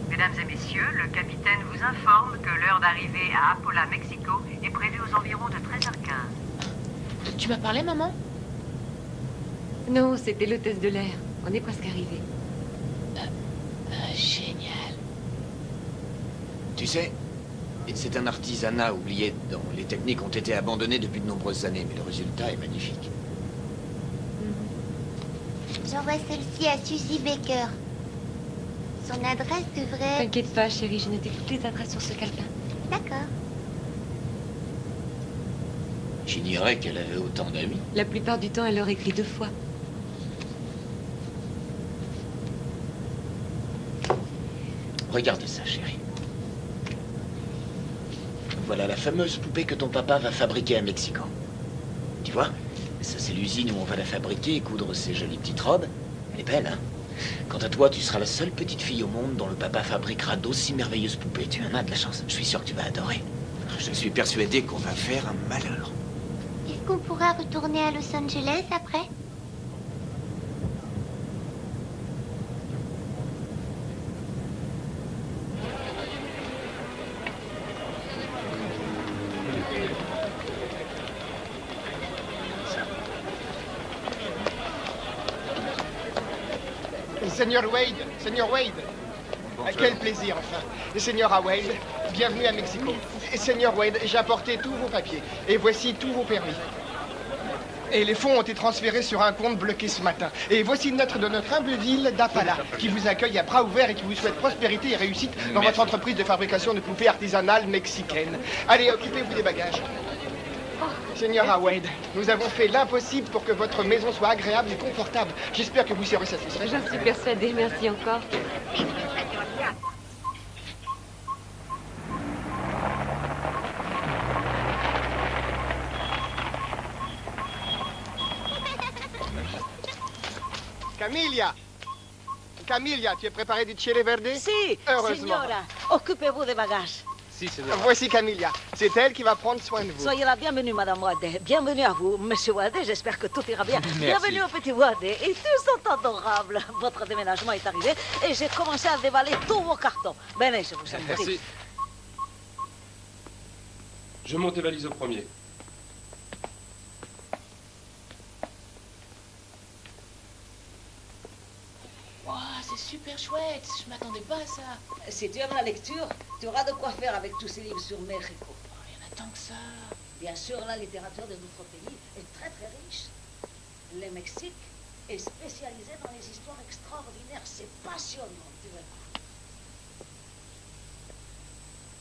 Mesdames et messieurs, le capitaine vous informe que l'heure d'arrivée à Apola, Mexico est prévue aux environs de 13h15. Tu m'as parlé, maman? Non, c'était l'hôtesse de l'air. On est presque arrivé. Génial. Tu sais, c'est un artisanat oublié dont les techniques ont été abandonnées depuis de nombreuses années, mais le résultat est magnifique. J'envoie celle-ci à Suzy Baker. Son adresse devrait... T'inquiète pas, chérie, j'ai noté toutes les adresses sur ce calepin. D'accord. J'ignorais qu'elle avait autant d'amis. La plupart du temps, elle leur écrit 2 fois. Regarde ça, chérie. Voilà la fameuse poupée que ton papa va fabriquer à Mexico. Tu vois, ça c'est l'usine où on va la fabriquer et coudre ces jolies petites robes. Elle est belle, hein? Quant à toi, tu seras la seule petite fille au monde dont le papa fabriquera d'aussi merveilleuses poupées. Tu en as de la chance. Je suis sûr que tu vas adorer. Je suis persuadé qu'on va faire un malheur. Est-ce qu'on pourra retourner à Los Angeles après? Seigneur Wade, quel plaisir enfin. Seigneur Wade, bienvenue à Mexico. Seigneur Wade, j'ai apporté tous vos papiers et voici tous vos permis. Et les fonds ont été transférés sur un compte bloqué ce matin. Et voici une lettre de notre humble ville d'Apala, qui vous accueille à bras ouverts et qui vous souhaite prospérité et réussite dans votre entreprise de fabrication de poupées artisanales mexicaines. Allez, occupez-vous des bagages. Seigneur Wade, nous avons fait l'impossible pour que votre maison soit agréable et confortable. J'espère que vous serez satisfait. J'en suis persuadée, merci encore. Camilla, tu es préparée du chile verde? Si, heureusement. signora, occupez-vous des bagages. Si, signora. Voici Camilla. C'est elle qui va prendre soin de vous. Soyez la bienvenue, Madame Wade. Bienvenue à vous, Monsieur Wade. J'espère que tout ira bien. Merci. Bienvenue au petit Wade. Et tous sont adorables. Votre déménagement est arrivé et j'ai commencé à déballer tous vos cartons. Venez, je vous en prie. Merci. Je monte les valises au premier. Wow, c'est super chouette. Je m'attendais pas à ça. Si tu aimes la lecture, tu auras de quoi faire avec tous ces livres sur Mexico. Oh, il y en a tant que ça. Bien sûr, la littérature de notre pays est très très riche. Le Mexique est spécialisé dans les histoires extraordinaires. C'est passionnant, tu vois.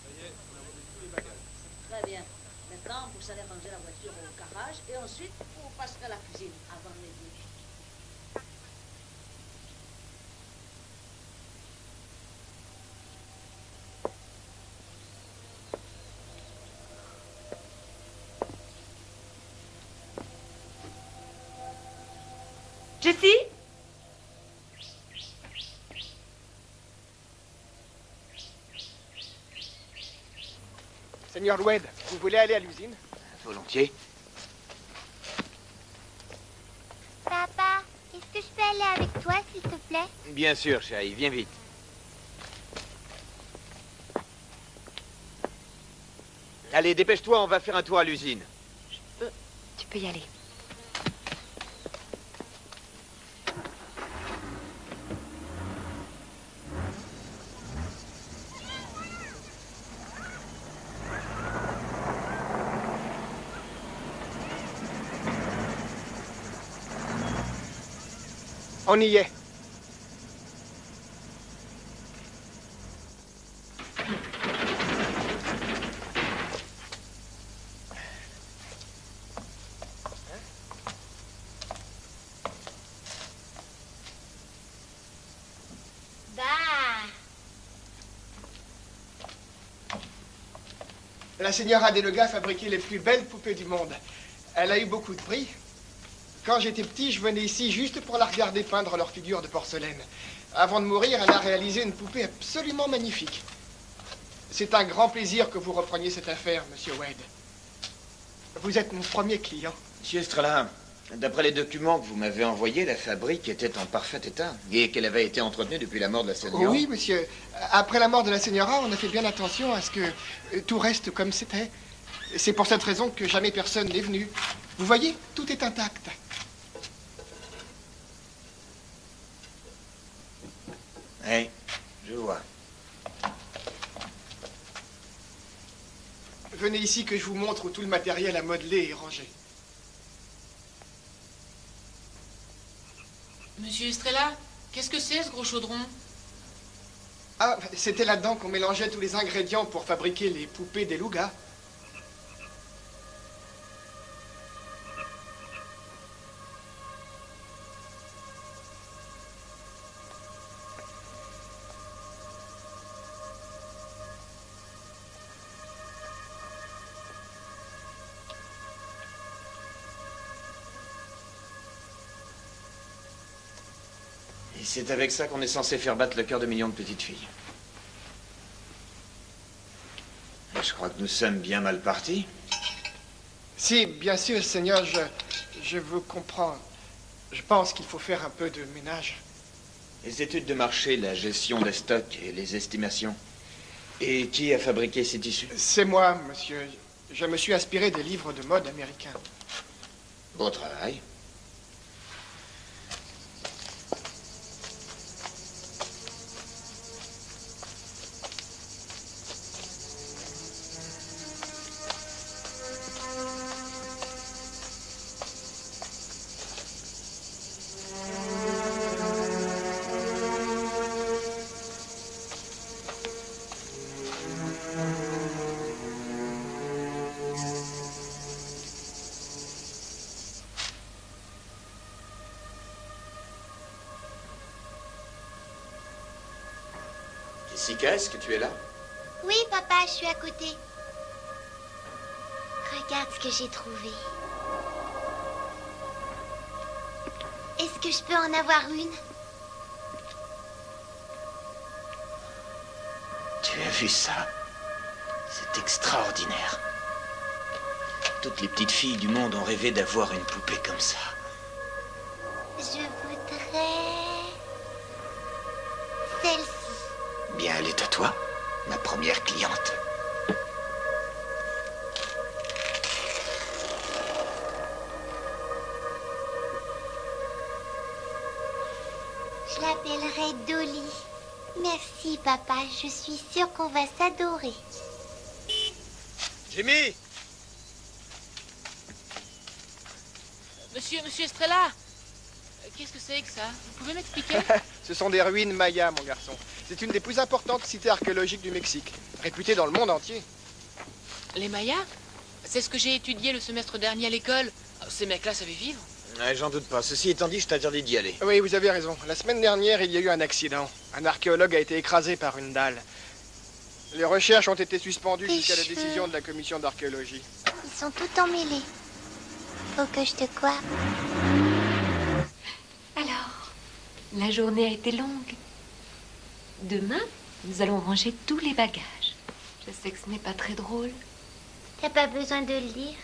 Ça y est, on a vendu tous les bagages. Bien. Maintenant, vous allez ranger la voiture au garage et ensuite, vous passerez à la cuisine avant midi. Jessie? Seigneur Wade, vous voulez aller à l'usine? Volontiers. Papa, est-ce que je peux aller avec toi, s'il te plaît? Bien sûr, chérie, viens vite. Allez, dépêche-toi, on va faire un tour à l'usine. Tu peux y aller. On y est. Bah, La señora Delega fabriquait les plus belles poupées du monde. Elle a eu beaucoup de prix. Quand j'étais petit, je venais ici juste pour la regarder peindre leurs figures de porcelaine. Avant de mourir, elle a réalisé une poupée absolument magnifique. C'est un grand plaisir que vous repreniez cette affaire, Monsieur Wade. Vous êtes mon premier client. Monsieur Estrella, d'après les documents que vous m'avez envoyés, la fabrique était en parfait état et qu'elle avait été entretenue depuis la mort de la señora. Oui, monsieur. Après la mort de la señora, on a fait bien attention à ce que tout reste comme c'était. C'est pour cette raison que jamais personne n'est venu. Vous voyez, tout est intact. Oui, je vois. Venez ici que je vous montre où tout le matériel à modeler est rangé. Monsieur Estrella, qu'est-ce que c'est ce gros chaudron? Ah, c'était là-dedans qu'on mélangeait tous les ingrédients pour fabriquer les poupées des Lugas. Et c'est avec ça qu'on est censé faire battre le cœur de millions de petites filles. Et je crois que nous sommes bien mal partis. Si, bien sûr, Seigneur, je vous comprends. Je pense qu'il faut faire un peu de ménage. Les études de marché, la gestion des stocks et les estimations. Et qui a fabriqué ces tissus? C'est moi, monsieur. Je me suis inspiré des livres de mode américains. Beau travail. Jessica, est-ce que tu es là? oui, papa, je suis à côté. Regarde ce que j'ai trouvé. Est-ce que je peux en avoir une? Tu as vu ça? C'est extraordinaire. Toutes les petites filles du monde ont rêvé d'avoir une poupée comme ça. Je voudrais... celle-ci. Bien, elle est à toi, ma première cliente. Je l'appellerai Dolly. Merci, papa. Je suis sûre qu'on va s'adorer. Jimmy! Monsieur Estrella, qu'est-ce que c'est que ça? Vous pouvez m'expliquer? Ce sont des ruines mayas, mon garçon. C'est une des plus importantes cités archéologiques du Mexique, réputée dans le monde entier. Les Mayas? C'est ce que j'ai étudié le semestre dernier à l'école. Ces mecs-là savaient vivre. Ouais, j'en doute pas. Ceci étant dit, je t'interdis d'y aller. Oui, vous avez raison. La semaine dernière, il y a eu un accident. Un archéologue a été écrasé par une dalle. Les recherches ont été suspendues jusqu'à la décision de la commission d'archéologie. Ils sont tout emmêlés. Faut que je te coiffe. Alors, la journée a été longue. Demain, nous allons ranger tous les bagages. Je sais que ce n'est pas très drôle. T'as pas besoin de le dire.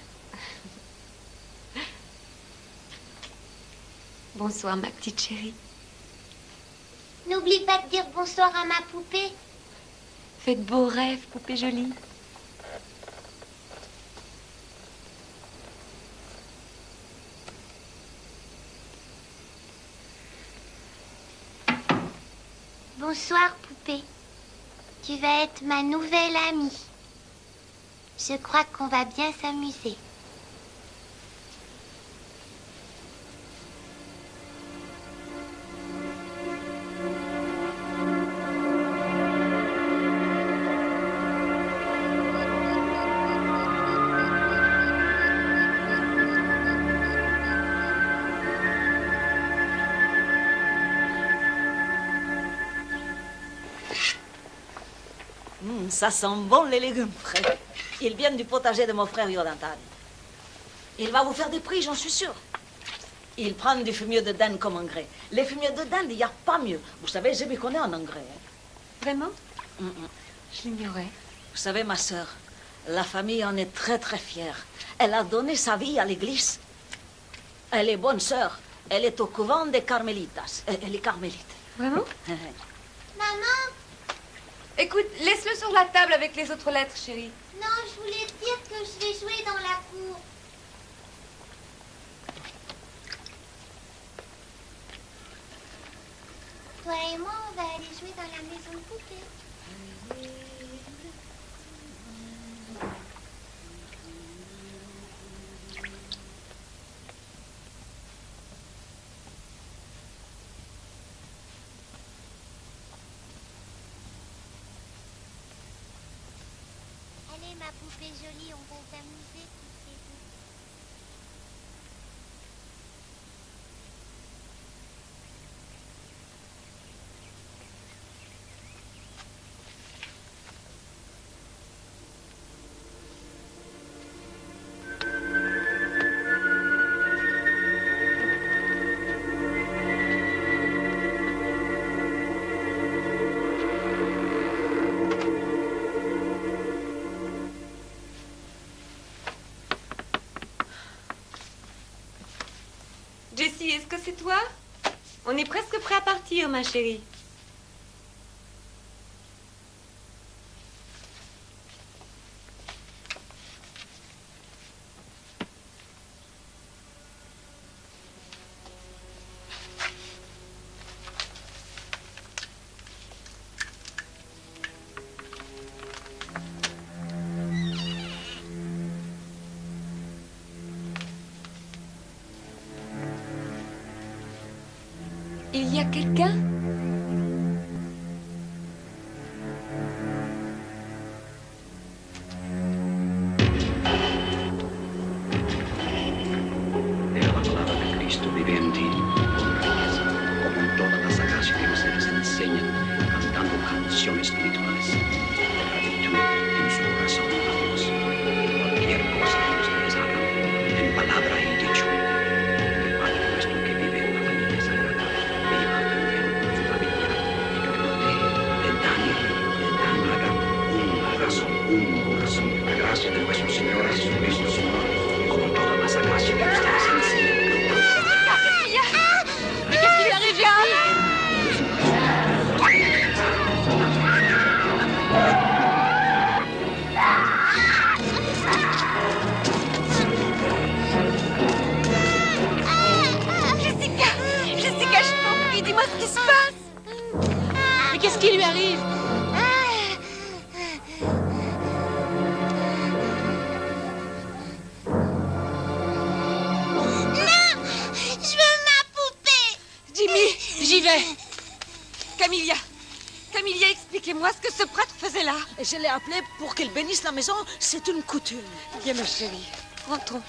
Bonsoir, ma petite chérie. N'oublie pas de dire bonsoir à ma poupée. Fais de beaux rêves, poupée jolie. Bonsoir, poupée. Tu vas être ma nouvelle amie. Je crois qu'on va bien s'amuser. Ça sent bon les légumes frais. Ils viennent du potager de mon frère Yodantan. Il va vous faire des prix, j'en suis sûre. Il prend du fumier de dinde comme engrais. Les fumiers de dinde, il n'y a pas mieux. Vous savez, je m'y connais en engrais. Vraiment? Je l'ignorais. Vous savez, ma sœur, la famille en est très très fière. Elle a donné sa vie à l'église. Elle est bonne sœur. Elle est au couvent des Carmélitas. Elle est carmélite. Vraiment? Maman! Écoute, laisse-le sur la table avec les autres lettres, chérie. Non, je voulais te dire que je vais jouer dans la cour. Toi et moi, on va aller jouer dans la maison de poupée. Allez, ma poupée jolie, on va s'amuser toutes les deux. Jessie, est-ce que c'est toi? On est presque prêt à partir, ma chérie. Il y a quelqu'un? Era la palabra de Cristo vive en ti, con riqueza, como en todas las sagas que ustedes enseñan, cantando canciones espirituales. De gratitud en su corazón a Dios. Cualquier cosa que ustedes hagan, en palabra y dicho, el Padre nuestro que vive en la familia sagrada, viva también en su familia, y que de Daniel haga un corazón, la gracia de nuestro Señor Jesucristo, como todas las sagas que ustedes enseñan. Mais qu'est-ce qui lui arrive, Jessie? Jessica, je t'en prie, dis-moi ce qui se passe. Mais qu'est-ce qui lui arrive? Et je l'ai appelé pour qu'elle bénisse la maison. C'est une coutume. Viens, ma chérie. Rentrons.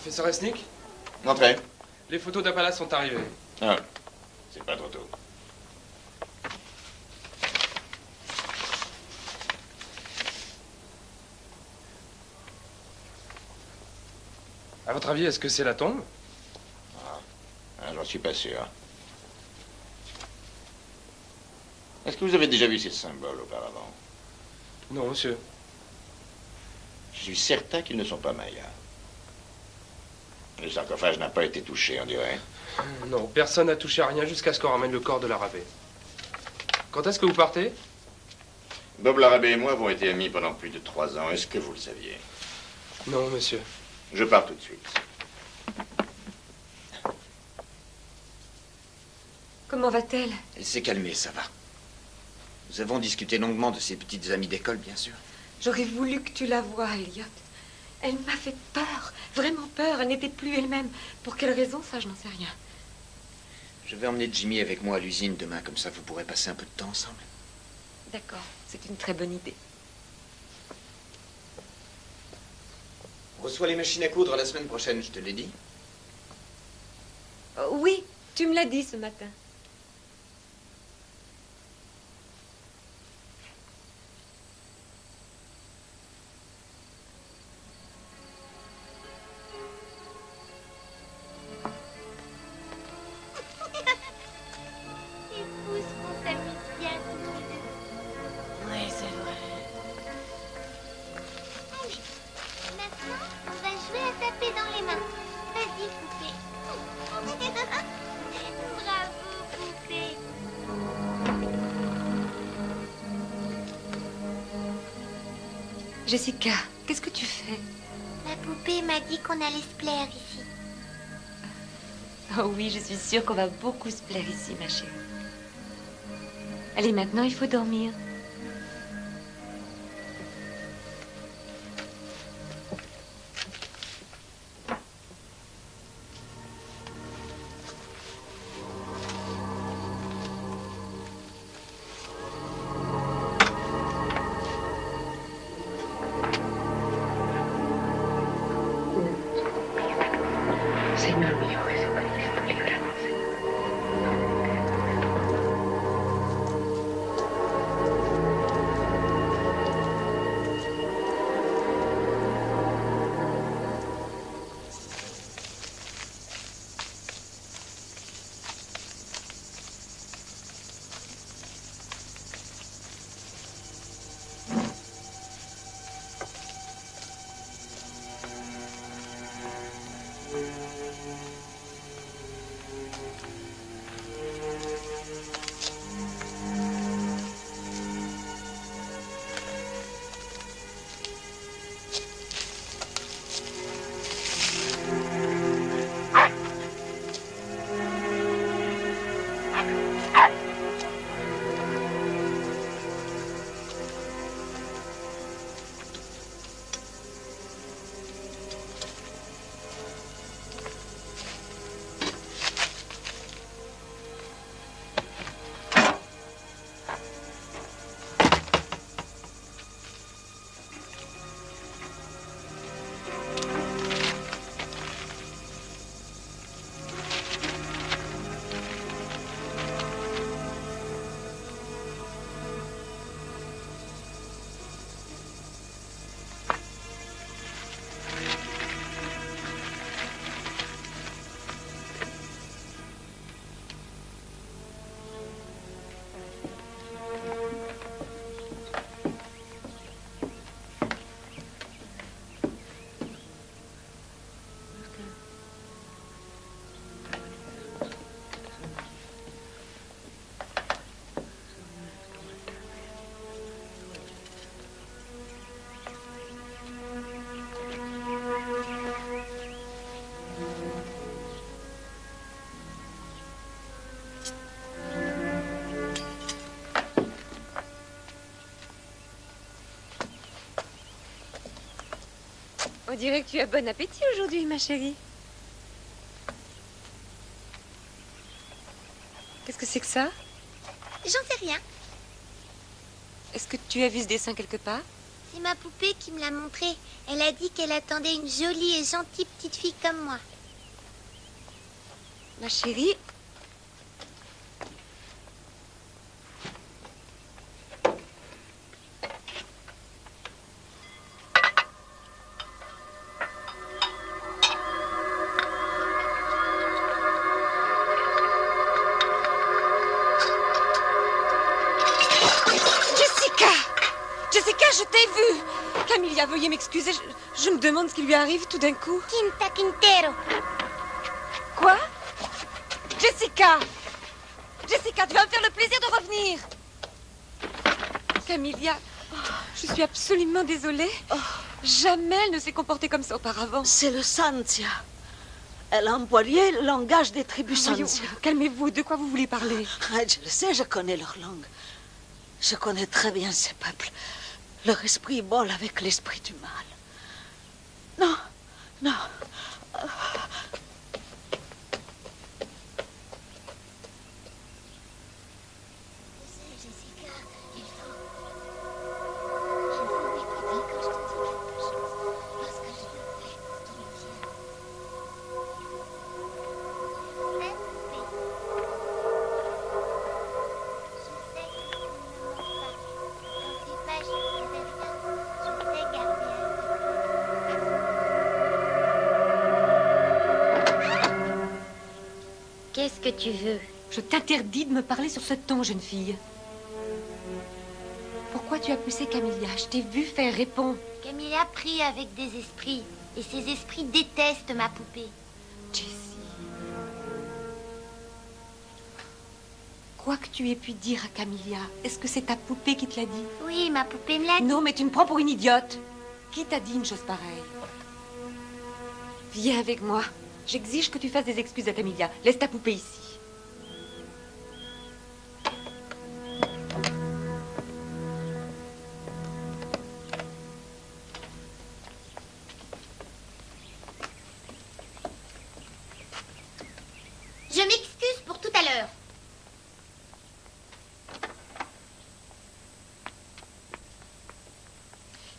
Professeur Esnick, Entrez. les photos d'Apala sont arrivées. Ah, c'est pas trop tôt. À votre avis, est-ce que c'est la tombe? J'en suis pas sûr. Est-ce que vous avez déjà vu ces symboles auparavant? Non, monsieur. Je suis certain qu'ils ne sont pas mayas. Le sarcophage n'a pas été touché, on dirait. Non, personne n'a touché à rien jusqu'à ce qu'on ramène le corps de l'Arabé. Quand est-ce que vous partez? Bob l'Arabé et moi avons été amis pendant plus de 3 ans. Est-ce que vous le saviez? Non, monsieur. Je pars tout de suite. Comment va-t-elle? Elle s'est calmée, ça va. Nous avons discuté longuement de ses petites amies d'école, bien sûr. J'aurais voulu que tu la voies, Elliot. Elle m'a fait peur, vraiment peur. Elle n'était plus elle-même. Pour quelle raison, ça, je n'en sais rien. Je vais emmener Jimmy avec moi à l'usine demain, comme ça vous pourrez passer un peu de temps ensemble. D'accord, c'est une très bonne idée. On reçoit les machines à coudre la semaine prochaine, je te l'ai dit. Oui, tu me l'as dit ce matin. Jessica, qu'est-ce que tu fais? La poupée m'a dit qu'on allait se plaire ici. Oh oui, je suis sûre qu'on va beaucoup se plaire ici, ma chérie. Allez, maintenant, il faut dormir. Señor mío Jesucristo, líbranos. On dirait que tu as bon appétit aujourd'hui, ma chérie. Qu'est-ce que c'est que ça? J'en sais rien. Est-ce que tu as vu ce dessin quelque part? C'est ma poupée qui me l'a montré. Elle a dit qu'elle attendait une jolie et gentille petite fille comme moi. Ma chérie, je t'ai vu. Camilla, veuillez m'excuser. Je me demande ce qui lui arrive tout d'un coup. Quinta Quintero. Quoi? Jessica! Jessica, tu vas me faire le plaisir de revenir. Camilla, je suis absolument désolée. Jamais elle ne s'est comportée comme ça auparavant. C'est le Santia. Elle a employé le langage des tribus Santia. Calmez-vous, de quoi vous voulez parler? Je le sais, je connais leur langue. Je connais très bien ces peuples. Leur esprit vole avec l'esprit du mal. Non, non. Qu'est-ce que tu veux? Je t'interdis de me parler sur ce ton, jeune fille. Pourquoi tu as poussé Camilla? Je t'ai vu faire répondre. Camilla prie avec des esprits. Et ces esprits détestent ma poupée. Jessie. Quoi que tu aies pu dire à Camilla, est-ce que c'est ta poupée qui te l'a dit? Oui, ma poupée me l'a dit. Non, mais tu me prends pour une idiote. Qui t'a dit une chose pareille? Viens avec moi. J'exige que tu fasses des excuses à Camilla. Laisse ta poupée ici. Je m'excuse pour tout à l'heure.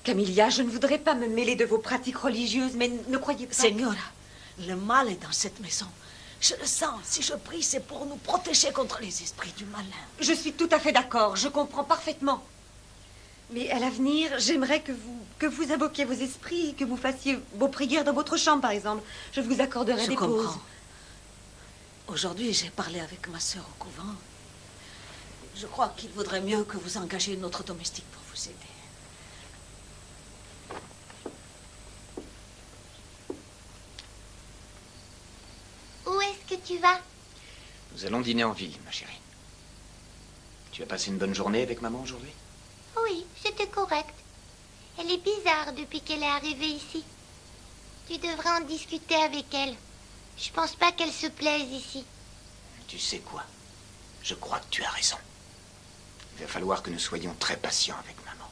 Camilla, je ne voudrais pas me mêler de vos pratiques religieuses, mais ne croyez pas... Señora, le mal est dans cette maison. Je le sens. Si je prie, c'est pour nous protéger contre les esprits du malin. Je suis tout à fait d'accord. Je comprends parfaitement. Mais à l'avenir, j'aimerais que vous invoquiez vos esprits, que vous fassiez vos prières dans votre chambre, par exemple. Je vous accorderai des pauses. Je comprends. Aujourd'hui, j'ai parlé avec ma sœur au couvent. Je crois qu'il vaudrait mieux que vous engagiez notre domestique pour vous aider. Où est-ce que tu vas? Nous allons dîner en ville, ma chérie. Tu as passé une bonne journée avec maman aujourd'hui? Oui, c'était correct. Elle est bizarre depuis qu'elle est arrivée ici. Tu devrais en discuter avec elle. Je pense pas qu'elle se plaise ici. Tu sais quoi? Je crois que tu as raison. Il va falloir que nous soyons très patients avec maman.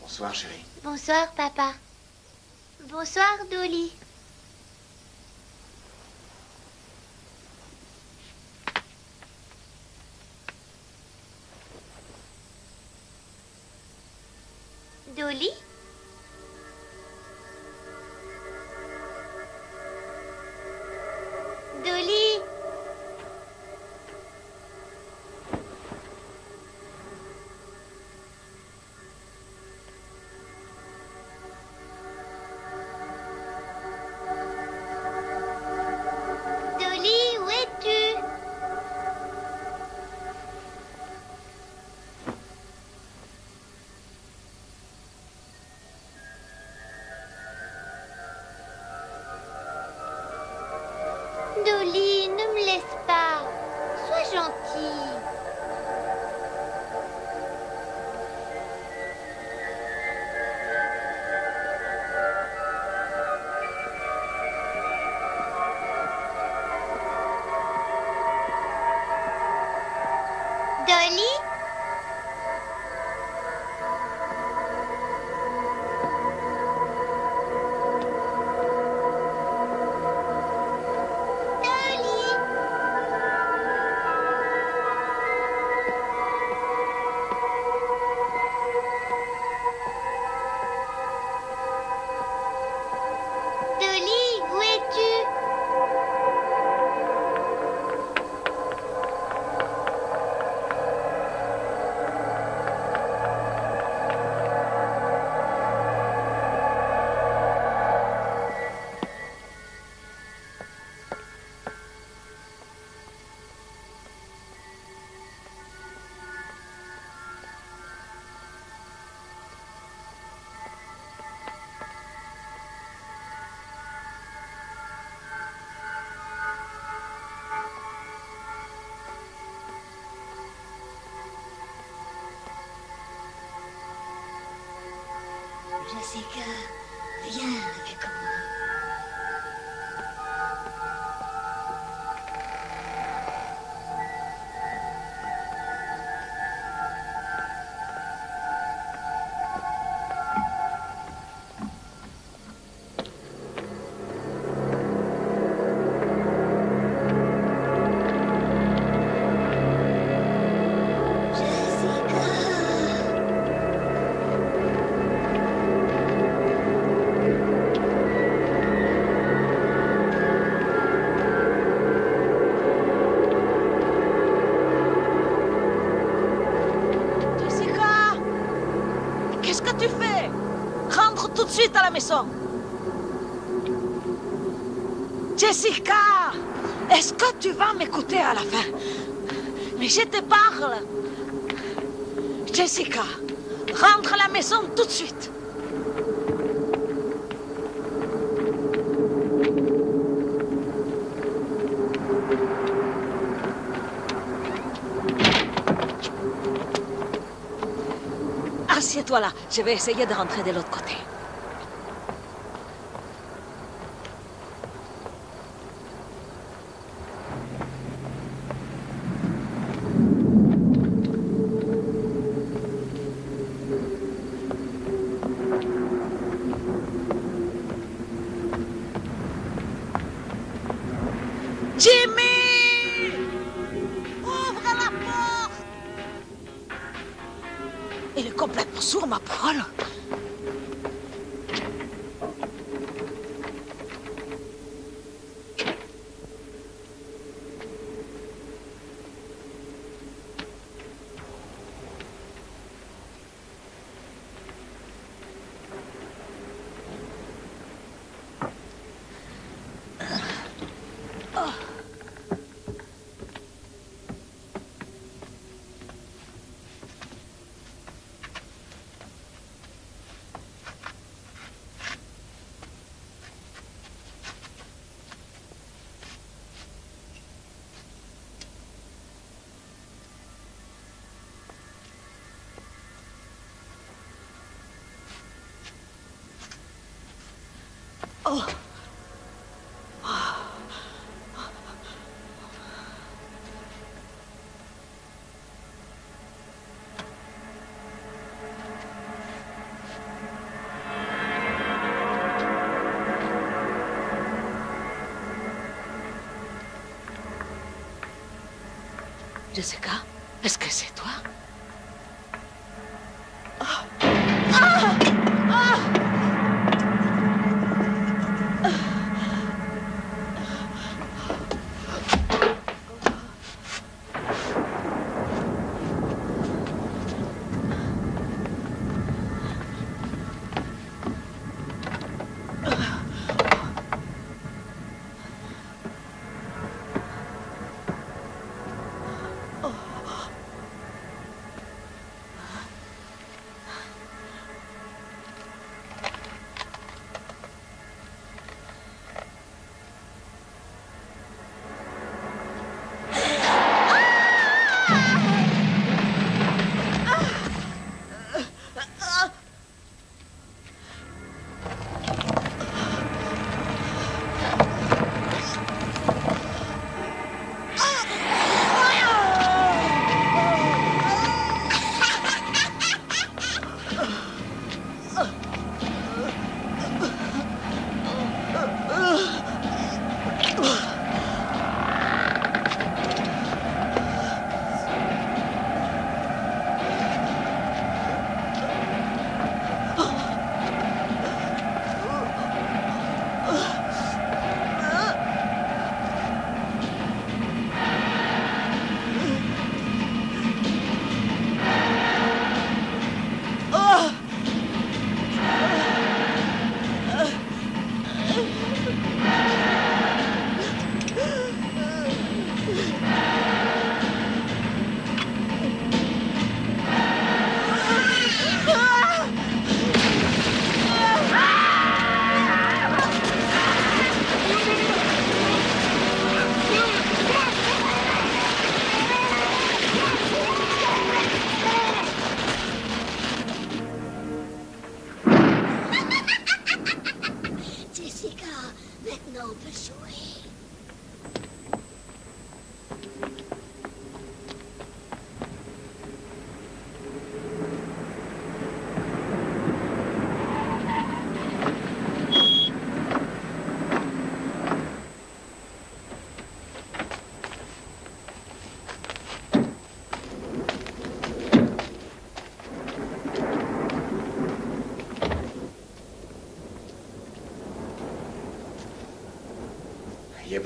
Bonsoir, chérie. Bonsoir, papa. Bonsoir, Dolly. Dolly? Dolly? Dolly, où es-tu? Dolly? Jessica, viens avec moi. Qu'est-ce que tu fais? Rentre tout de suite à la maison. Jessica, est-ce que tu vas m'écouter à la fin? Mais je te parle. Jessica, rentre à la maison tout de suite. Assieds-toi là, je vais essayer de rentrer de l'autre côté. Jimmy! Ouvre la porte! Il est complètement sourd, ma parole. Oh. Jessica, est-ce que c'est toi?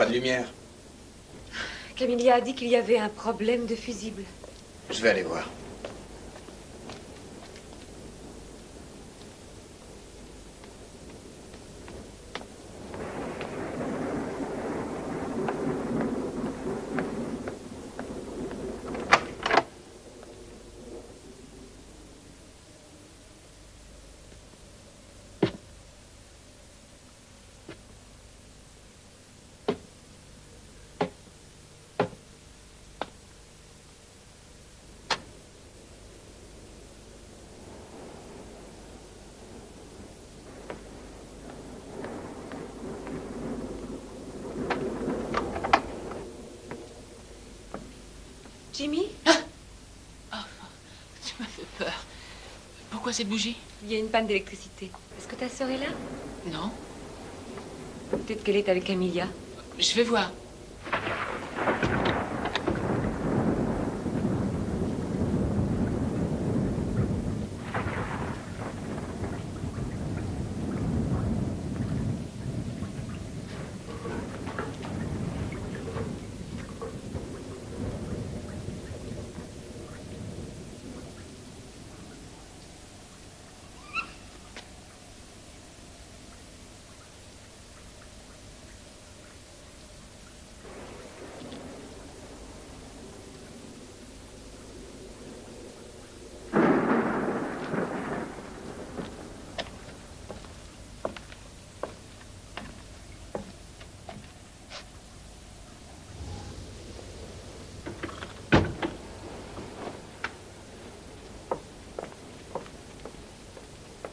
pas de lumière. Camilla a dit qu'il y avait un problème de fusible. Je vais aller voir. Jimmy? Oh, tu m'as fait peur. Pourquoi cette bougie? Il y a une panne d'électricité. Est-ce que ta sœur est là? Non. Peut-être qu'elle est avec Camilla. Je vais voir.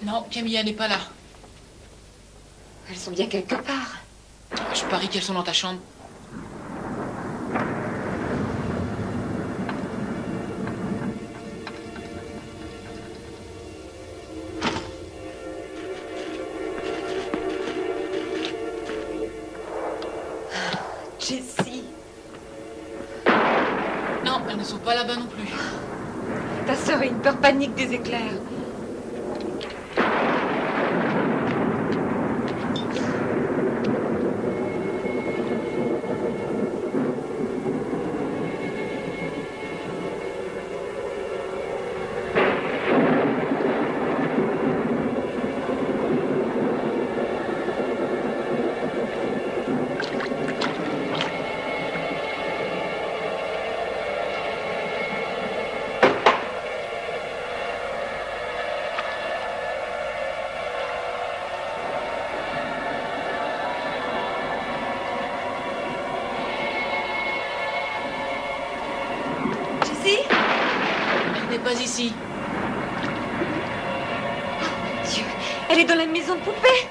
Non, Camilla n'est pas là. Elles sont bien quelque part. Je parie qu'elles sont dans ta chambre. Jessie. Non, elles ne sont pas là-bas non plus. Ta sœur a une peur panique des éclairs. Pas ici. Oh, Dieu, elle est dans la maison de poupée.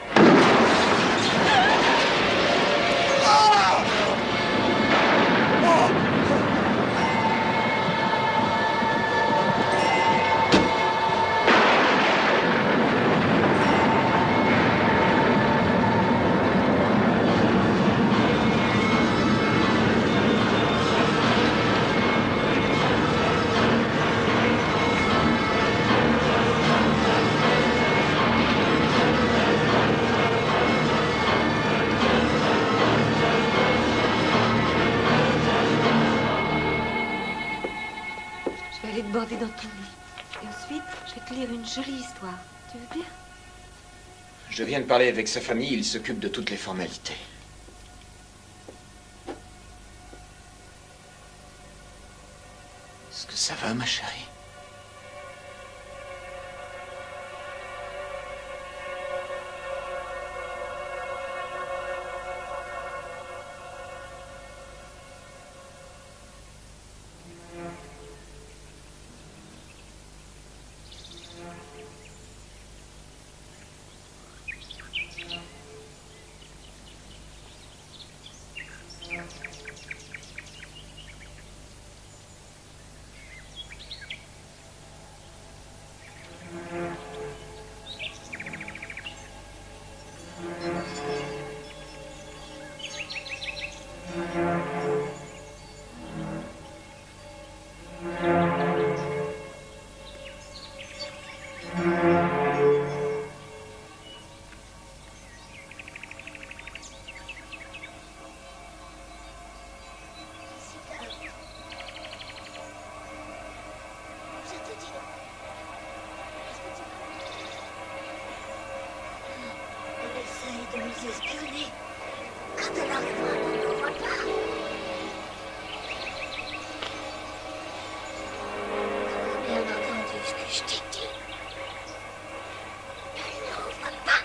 Border dans ton lit. Et ensuite, je vais te lire une jolie histoire. Tu veux bien? Je viens de parler avec sa famille, il s'occupe de toutes les formalités. Est-ce que ça va, ma chérie? Je t'ai dit. Ne l'ouvre pas.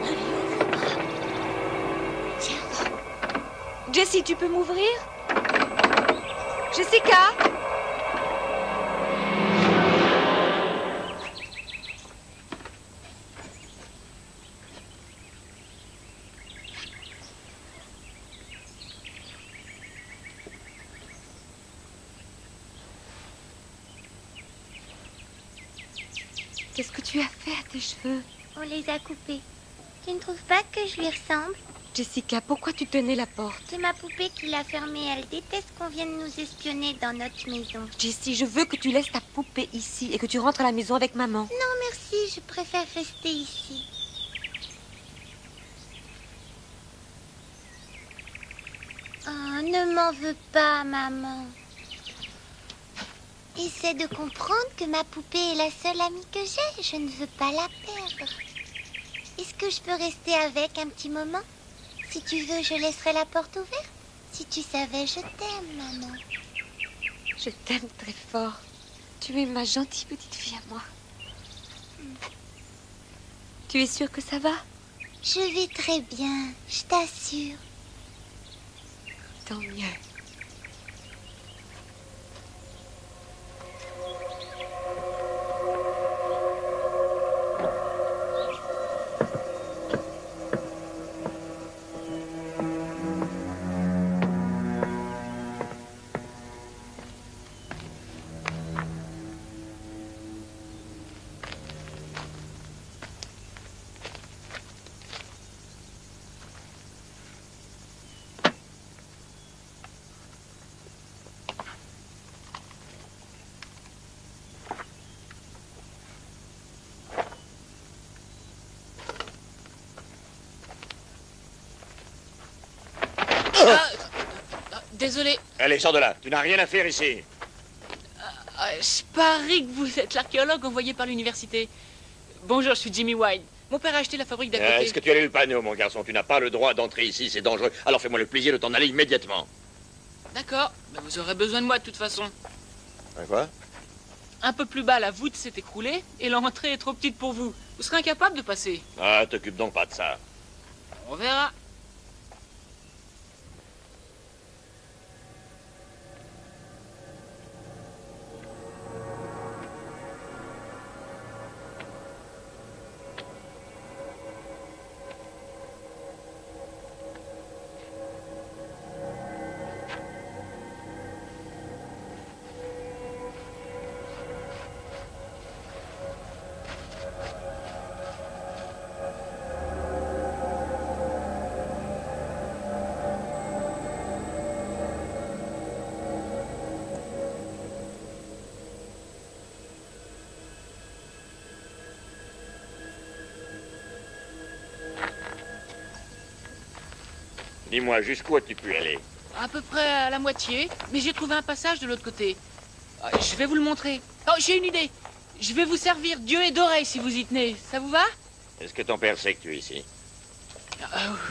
Ne l'ouvre pas. Tiens. Jessie, tu peux m'ouvrir? Jessica? Qu'est-ce que tu as fait à tes cheveux? On les a coupés. Tu ne trouves pas que je lui ressemble? Jessica, pourquoi tu tenais la porte? C'est ma poupée qui l'a fermée. Elle déteste qu'on vienne nous espionner dans notre maison. Jessie, je veux que tu laisses ta poupée ici et que tu rentres à la maison avec maman. Non, merci. Je préfère rester ici. Oh, ne m'en veux pas, maman. Essaie de comprendre que ma poupée est la seule amie que j'ai. Je ne veux pas la perdre. Est-ce que je peux rester avec un petit moment? Si tu veux, je laisserai la porte ouverte. Si tu savais, je t'aime, maman. Je t'aime très fort. Tu es ma gentille petite fille à moi. Tu es sûre que ça va? Je vais très bien, je t'assure. Tant mieux. Désolé. Allez, sors de là. Tu n'as rien à faire ici. Je parie que vous êtes l'archéologue envoyé par l'université. Bonjour, je suis Jimmy White. Mon père a acheté la fabrique d'à côté. Est-ce que tu as lu le panneau, mon garçon? Tu n'as pas le droit d'entrer ici, c'est dangereux. Alors fais-moi le plaisir de t'en aller immédiatement. D'accord, mais vous aurez besoin de moi de toute façon. Quoi? Un peu plus bas, la voûte s'est écroulée et l'entrée est trop petite pour vous. Vous serez incapable de passer. Ah, t'occupe donc pas de ça. On verra. Dis-moi, jusqu'où as-tu pu aller? À peu près à la moitié, mais j'ai trouvé un passage de l'autre côté. Je vais vous le montrer. Oh, j'ai une idée. Je vais vous servir d'yeux et d'oreilles si vous y tenez. Ça vous va? Est-ce que ton père sait que tu es ici?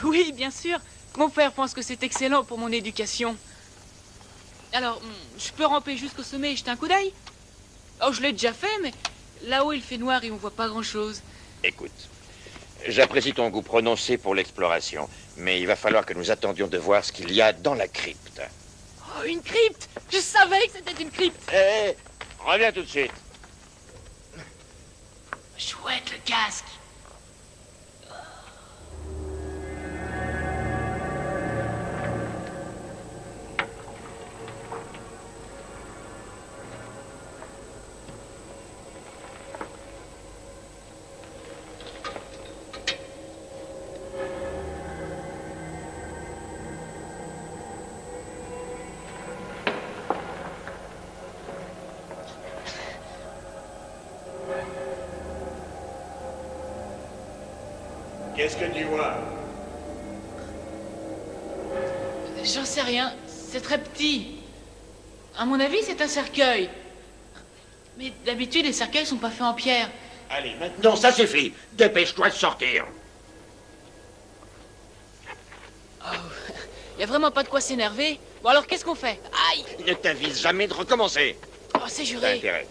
Oui, bien sûr. Mon père pense que c'est excellent pour mon éducation. Alors, je peux ramper jusqu'au sommet et jeter un coup d'œil? Oh, je l'ai déjà fait, mais là-haut il fait noir et on voit pas grand-chose. Écoute, j'apprécie ton goût prononcé pour l'exploration, mais il va falloir que nous attendions de voir ce qu'il y a dans la crypte. Oh, une crypte! Je savais que c'était une crypte! Hé, reviens tout de suite. Chouette, le casque! Qu'est-ce que tu vois? J'en sais rien. C'est très petit. À mon avis, c'est un cercueil. Mais d'habitude, les cercueils sont pas faits en pierre. Allez, maintenant, ça suffit. Dépêche-toi de sortir. Oh, y a vraiment pas de quoi s'énerver. Bon, alors qu'est-ce qu'on fait? Aïe! Il ne t'avise jamais de recommencer. Oh, c'est juré. intérêt.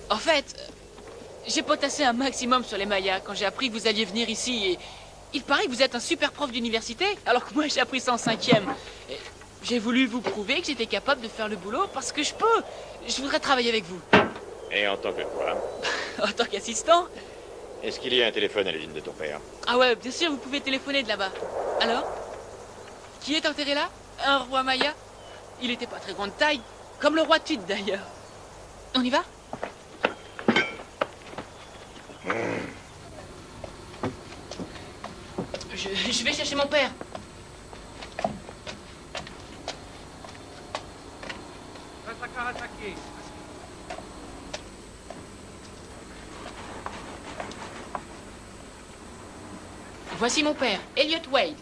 En fait, j'ai potassé un maximum sur les Mayas quand j'ai appris que vous alliez venir ici et... Il paraît que vous êtes un super prof d'université, alors que moi j'ai appris ça en 5e. Et j'ai voulu vous prouver que j'étais capable de faire le boulot parce que je peux. Je voudrais travailler avec vous. Et en tant que quoi? En tant qu'assistant? Est-ce qu'il y a un téléphone à l'usine de ton père? Ah ouais, bien sûr, vous pouvez téléphoner de là-bas. Alors? Qui est enterré là? Un roi Maya? Il était pas très grande taille, comme le roi Tut d'ailleurs. On y va? Je vais chercher mon père. Voici mon père, Elliot Wade.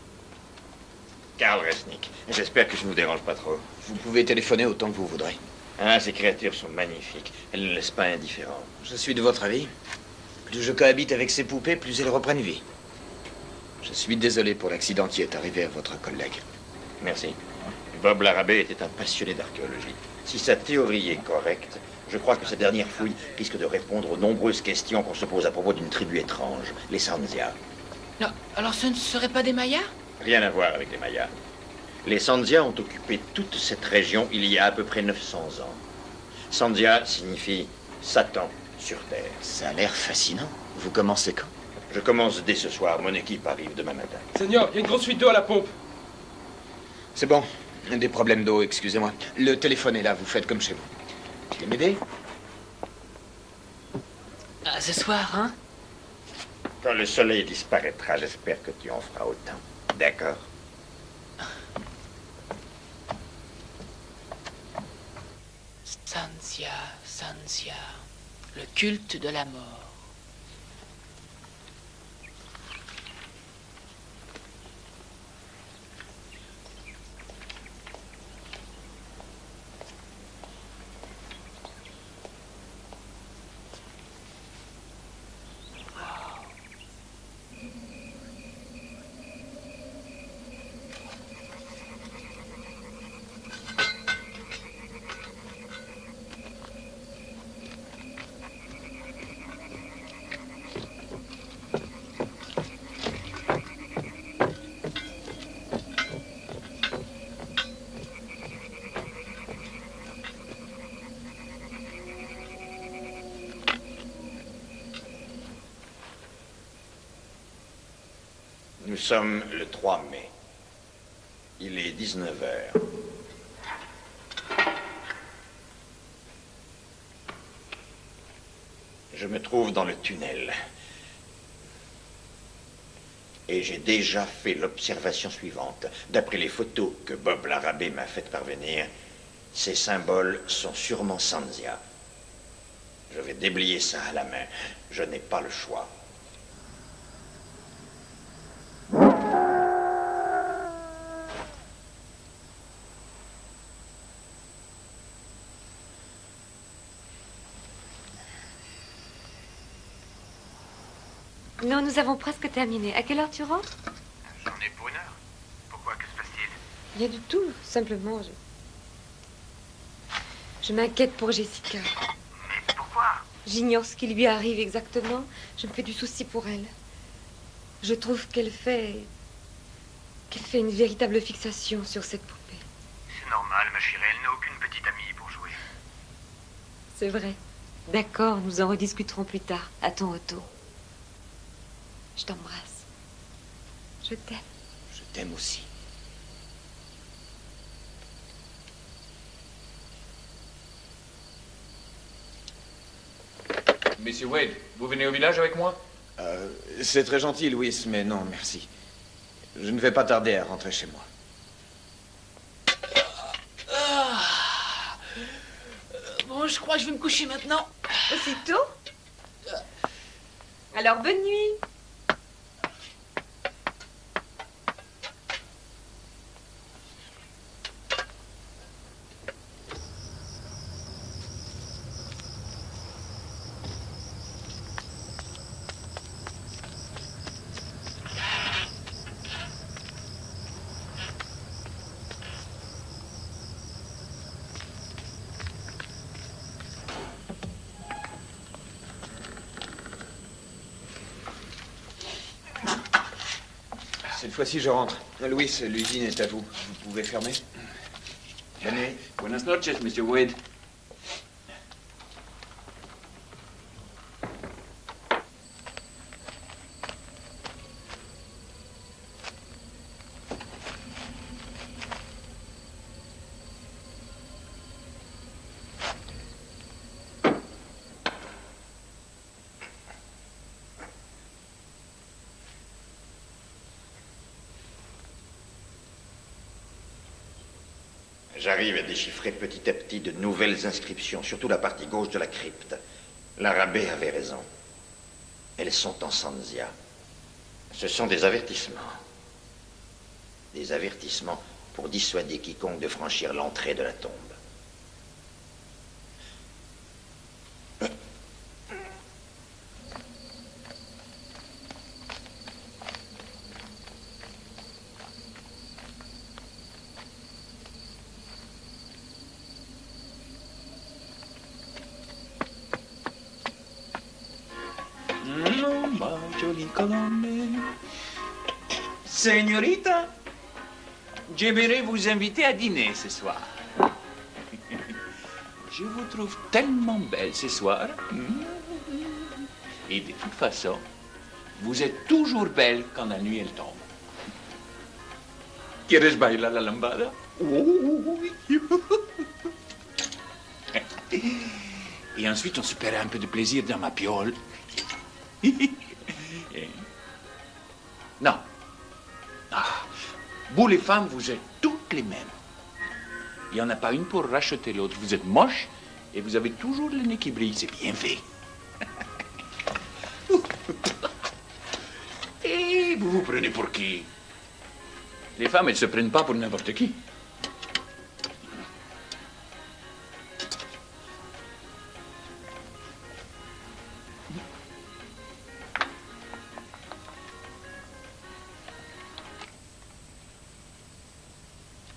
Karl Resnick. J'espère que je ne vous dérange pas trop. Vous pouvez téléphoner autant que vous voudrez. Ah, ces créatures sont magnifiques. Elles ne laissent pas indifférent. Je suis de votre avis. Plus je cohabite avec ces poupées, plus elles reprennent vie. Je suis désolé pour l'accident qui est arrivé à votre collègue. Merci. Bob Larrabee était un passionné d'archéologie. Si sa théorie est correcte, je crois que sa dernière fouille risque de répondre aux nombreuses questions qu'on se pose à propos d'une tribu étrange, les Sandia. Non, alors ce ne seraient pas des Mayas? Rien à voir avec les Mayas. Les Sandia ont occupé toute cette région il y a à peu près 900 ans. Sandia signifie Satan sur Terre. Ça a l'air fascinant. Vous commencez quand? Je commence dès ce soir. Mon équipe arrive demain matin. Seigneur, il y a une grosse fuite d'eau à la pompe. C'est bon. Des problèmes d'eau, excusez-moi. Le téléphone est là, vous faites comme chez vous. Tu veux m'aider? Ah, ce soir, hein? Quand le soleil disparaîtra, j'espère que tu en feras autant. D'accord? Sansia, Sansia, le culte de la mort. Nous sommes le 3 mai. Il est 19 h. Je me trouve dans le tunnel. Et j'ai déjà fait l'observation suivante. D'après les photos que Bob Larrabee m'a faites parvenir, ces symboles sont sûrement Sandia. Je vais déblayer ça à la main. Je n'ai pas le choix. Non, nous avons presque terminé. À quelle heure tu rentres? J'en ai pour 1 heure. Pourquoi? Que se passe-t-il? Rien du tout. Simplement, je m'inquiète pour Jessica. Mais pourquoi? J'ignore ce qui lui arrive exactement. Je me fais du souci pour elle. Je trouve qu'elle fait une véritable fixation sur cette poupée. C'est normal, ma chérie. Elle n'a aucune petite amie pour jouer. C'est vrai. D'accord, nous en rediscuterons plus tard, à ton retour. Je t'embrasse. Je t'aime. Je t'aime aussi. Monsieur Wade, vous venez au village avec moi? C'est très gentil, Louis, mais non, merci. Je ne vais pas tarder à rentrer chez moi. Bon, je crois que je vais me coucher maintenant. Aussitôt? Alors, bonne nuit. fois-ci, je rentre. Louis, l'usine est à vous. Vous pouvez fermer. Bonne nuit. Buenas noches, Monsieur Wade. J'arrive à déchiffrer petit à petit de nouvelles inscriptions, surtout la partie gauche de la crypte. L'arabais avait raison. Elles sont en Sanzia. Ce sont des avertissements. Des avertissements pour dissuader quiconque de franchir l'entrée de la tombe. Señorita, j'aimerais vous inviter à dîner ce soir. Je vous trouve tellement belle ce soir. Et de toute façon, vous êtes toujours belle quand la nuit elle tombe. ¿Quieres bailar la lambada? Et ensuite, on se paiera un peu de plaisir dans ma piole. Non. Ah, vous, les femmes, vous êtes toutes les mêmes. Il n'y en a pas une pour racheter l'autre. Vous êtes moche et vous avez toujours le nez qui brille. C'est bien fait. Et vous vous prenez pour qui? Les femmes, elles se prennent pas pour n'importe qui.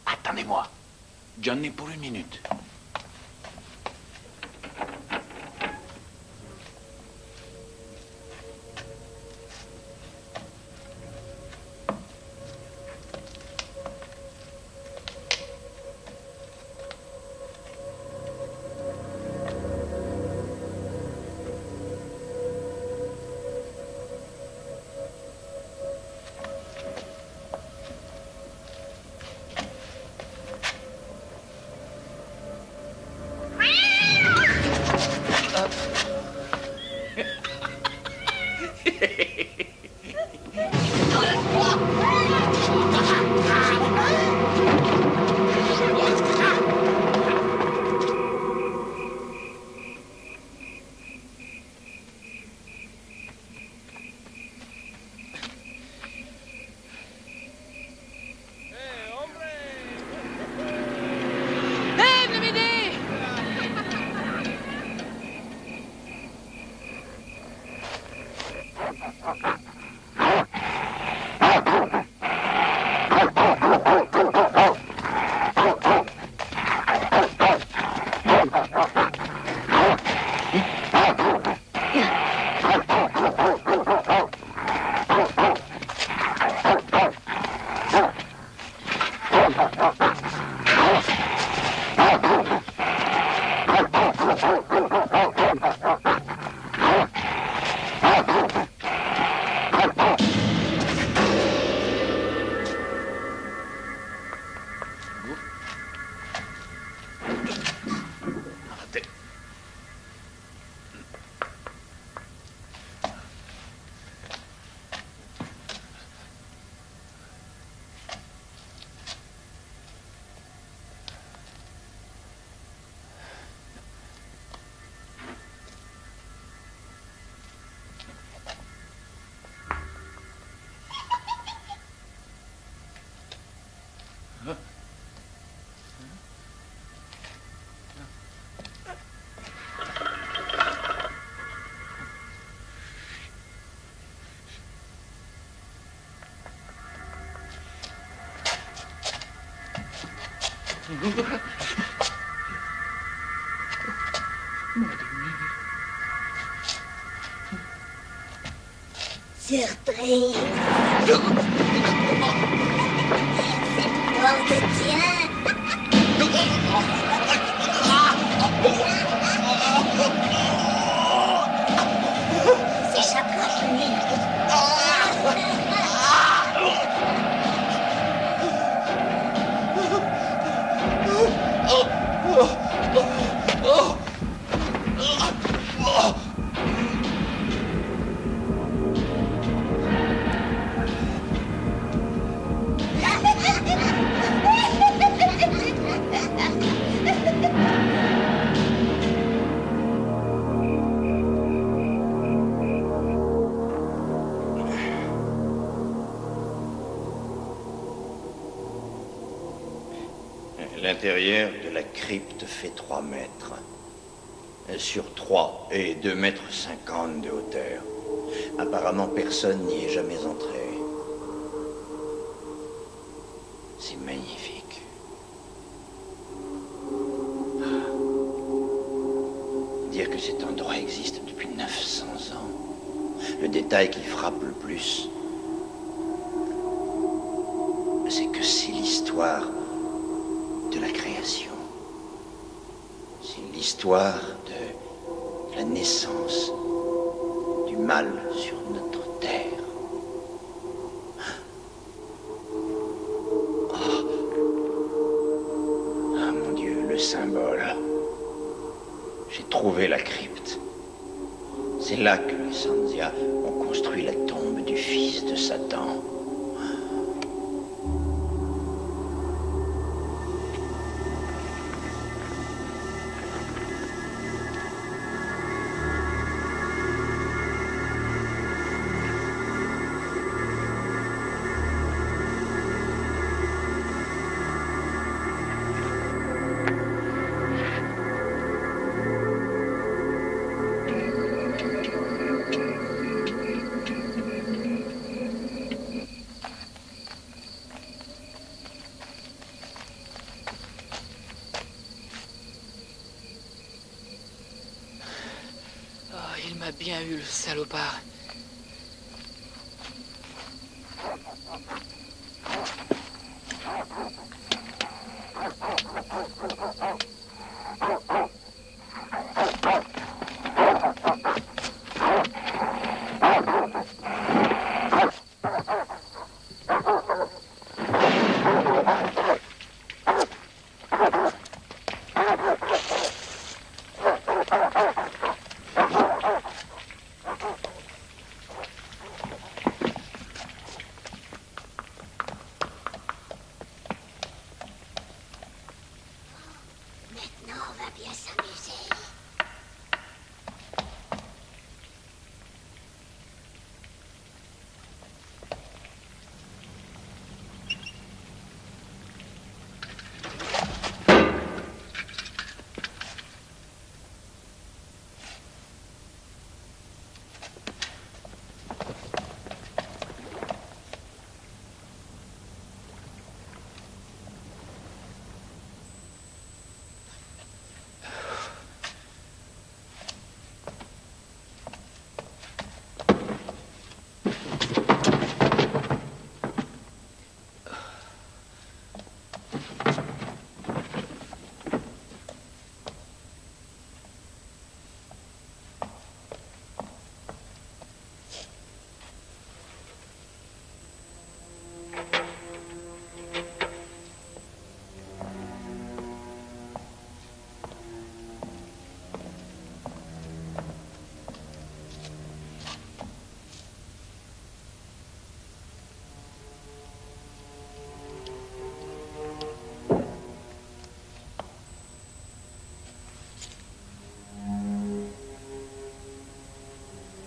Attendez-moi. J'en ai pour une minute. Surprise. bande de chiens. S'échappera, Chouine. L'intérieur de la crypte fait 3 mètres. Sur 3 et 2,50 mètres de hauteur. Apparemment, personne n'y est jamais entré. C'est magnifique. Dire que cet endroit existe depuis 900 ans. Le détail qui frappe le plus, c'est que c'est l'histoire de la création. C'est l'histoire de la naissance du mal sur notre terre. Ah mon Dieu, le symbole. J'ai trouvé la crypte. C'est là que les Sanzia ont construit la tombe du fils de Satan. Il m'a bien eu, le salopard.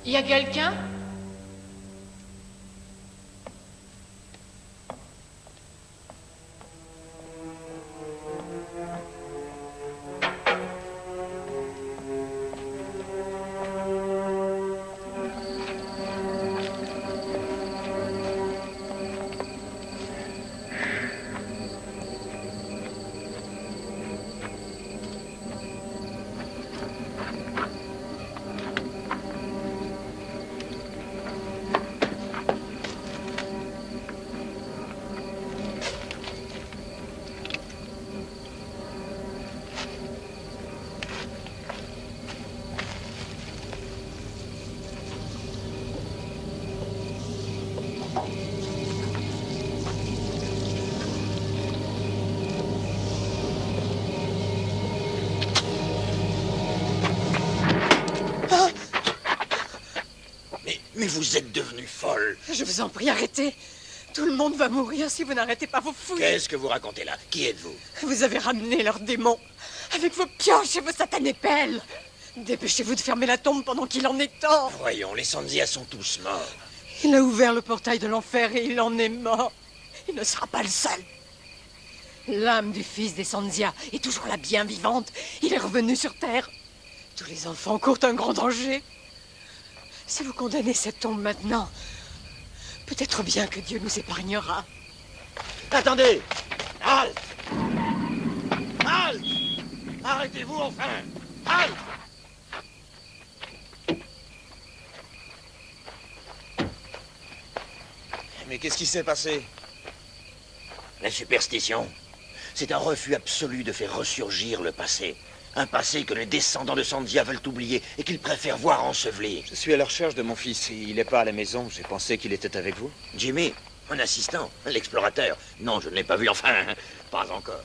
Y a quelqu'un? vous êtes devenue folle. Je vous en prie, arrêtez. Tout le monde va mourir si vous n'arrêtez pas vos fouilles. Qu'est-ce que vous racontez là? Qui êtes-vous? Vous avez ramené leur démon avec vos pioches et vos satanées pelles. Dépêchez-vous de fermer la tombe pendant qu'il en est temps. Voyons, les Sanzia sont tous morts. Il a ouvert le portail de l'enfer et il en est mort. Il ne sera pas le seul. L'âme du fils des Sanzia est toujours la bien vivante. Il est revenu sur Terre. Tous les enfants courent un grand danger. Si vous condamnez cette tombe maintenant, peut-être bien que Dieu nous épargnera. Attendez! Halte! Halte! Arrêtez-vous enfin! Halte! Mais qu'est-ce qui s'est passé? La superstition, c'est un refus absolu de faire ressurgir le passé. Un passé que les descendants de Sanzia veulent oublier et qu'ils préfèrent voir enseveli. Je suis à la recherche de mon fils. Il n'est pas à la maison. J'ai pensé qu'il était avec vous. Jimmy, mon assistant, l'explorateur. Non, je ne l'ai pas vu, enfin, pas encore.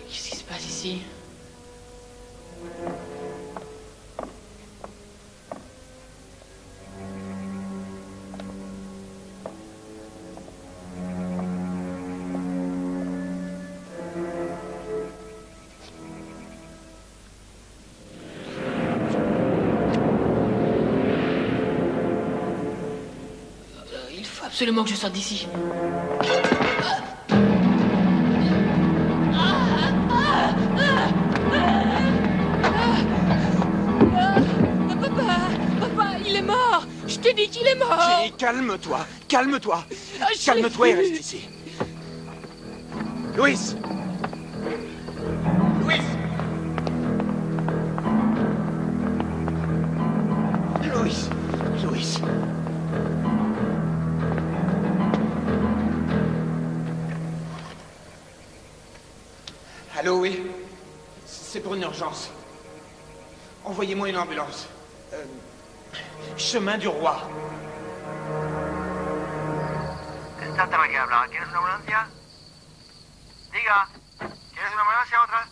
Qu'est-ce qui se passe ici? Il faut absolument que je sorte d'ici. Papa, il est mort. Je t'ai dit qu'il est mort. Jenny, calme-toi. Calme-toi. Je- Calme-toi et reste ici. Louis. Louis. Louis. Louis. Allô, oui. C'est pour une urgence. Envoyez-moi une ambulance. Chemin du Roi. Está mal que hablar. ¿Quieres una ambulancia? Diga. ¿Quieres una ambulancia o otra?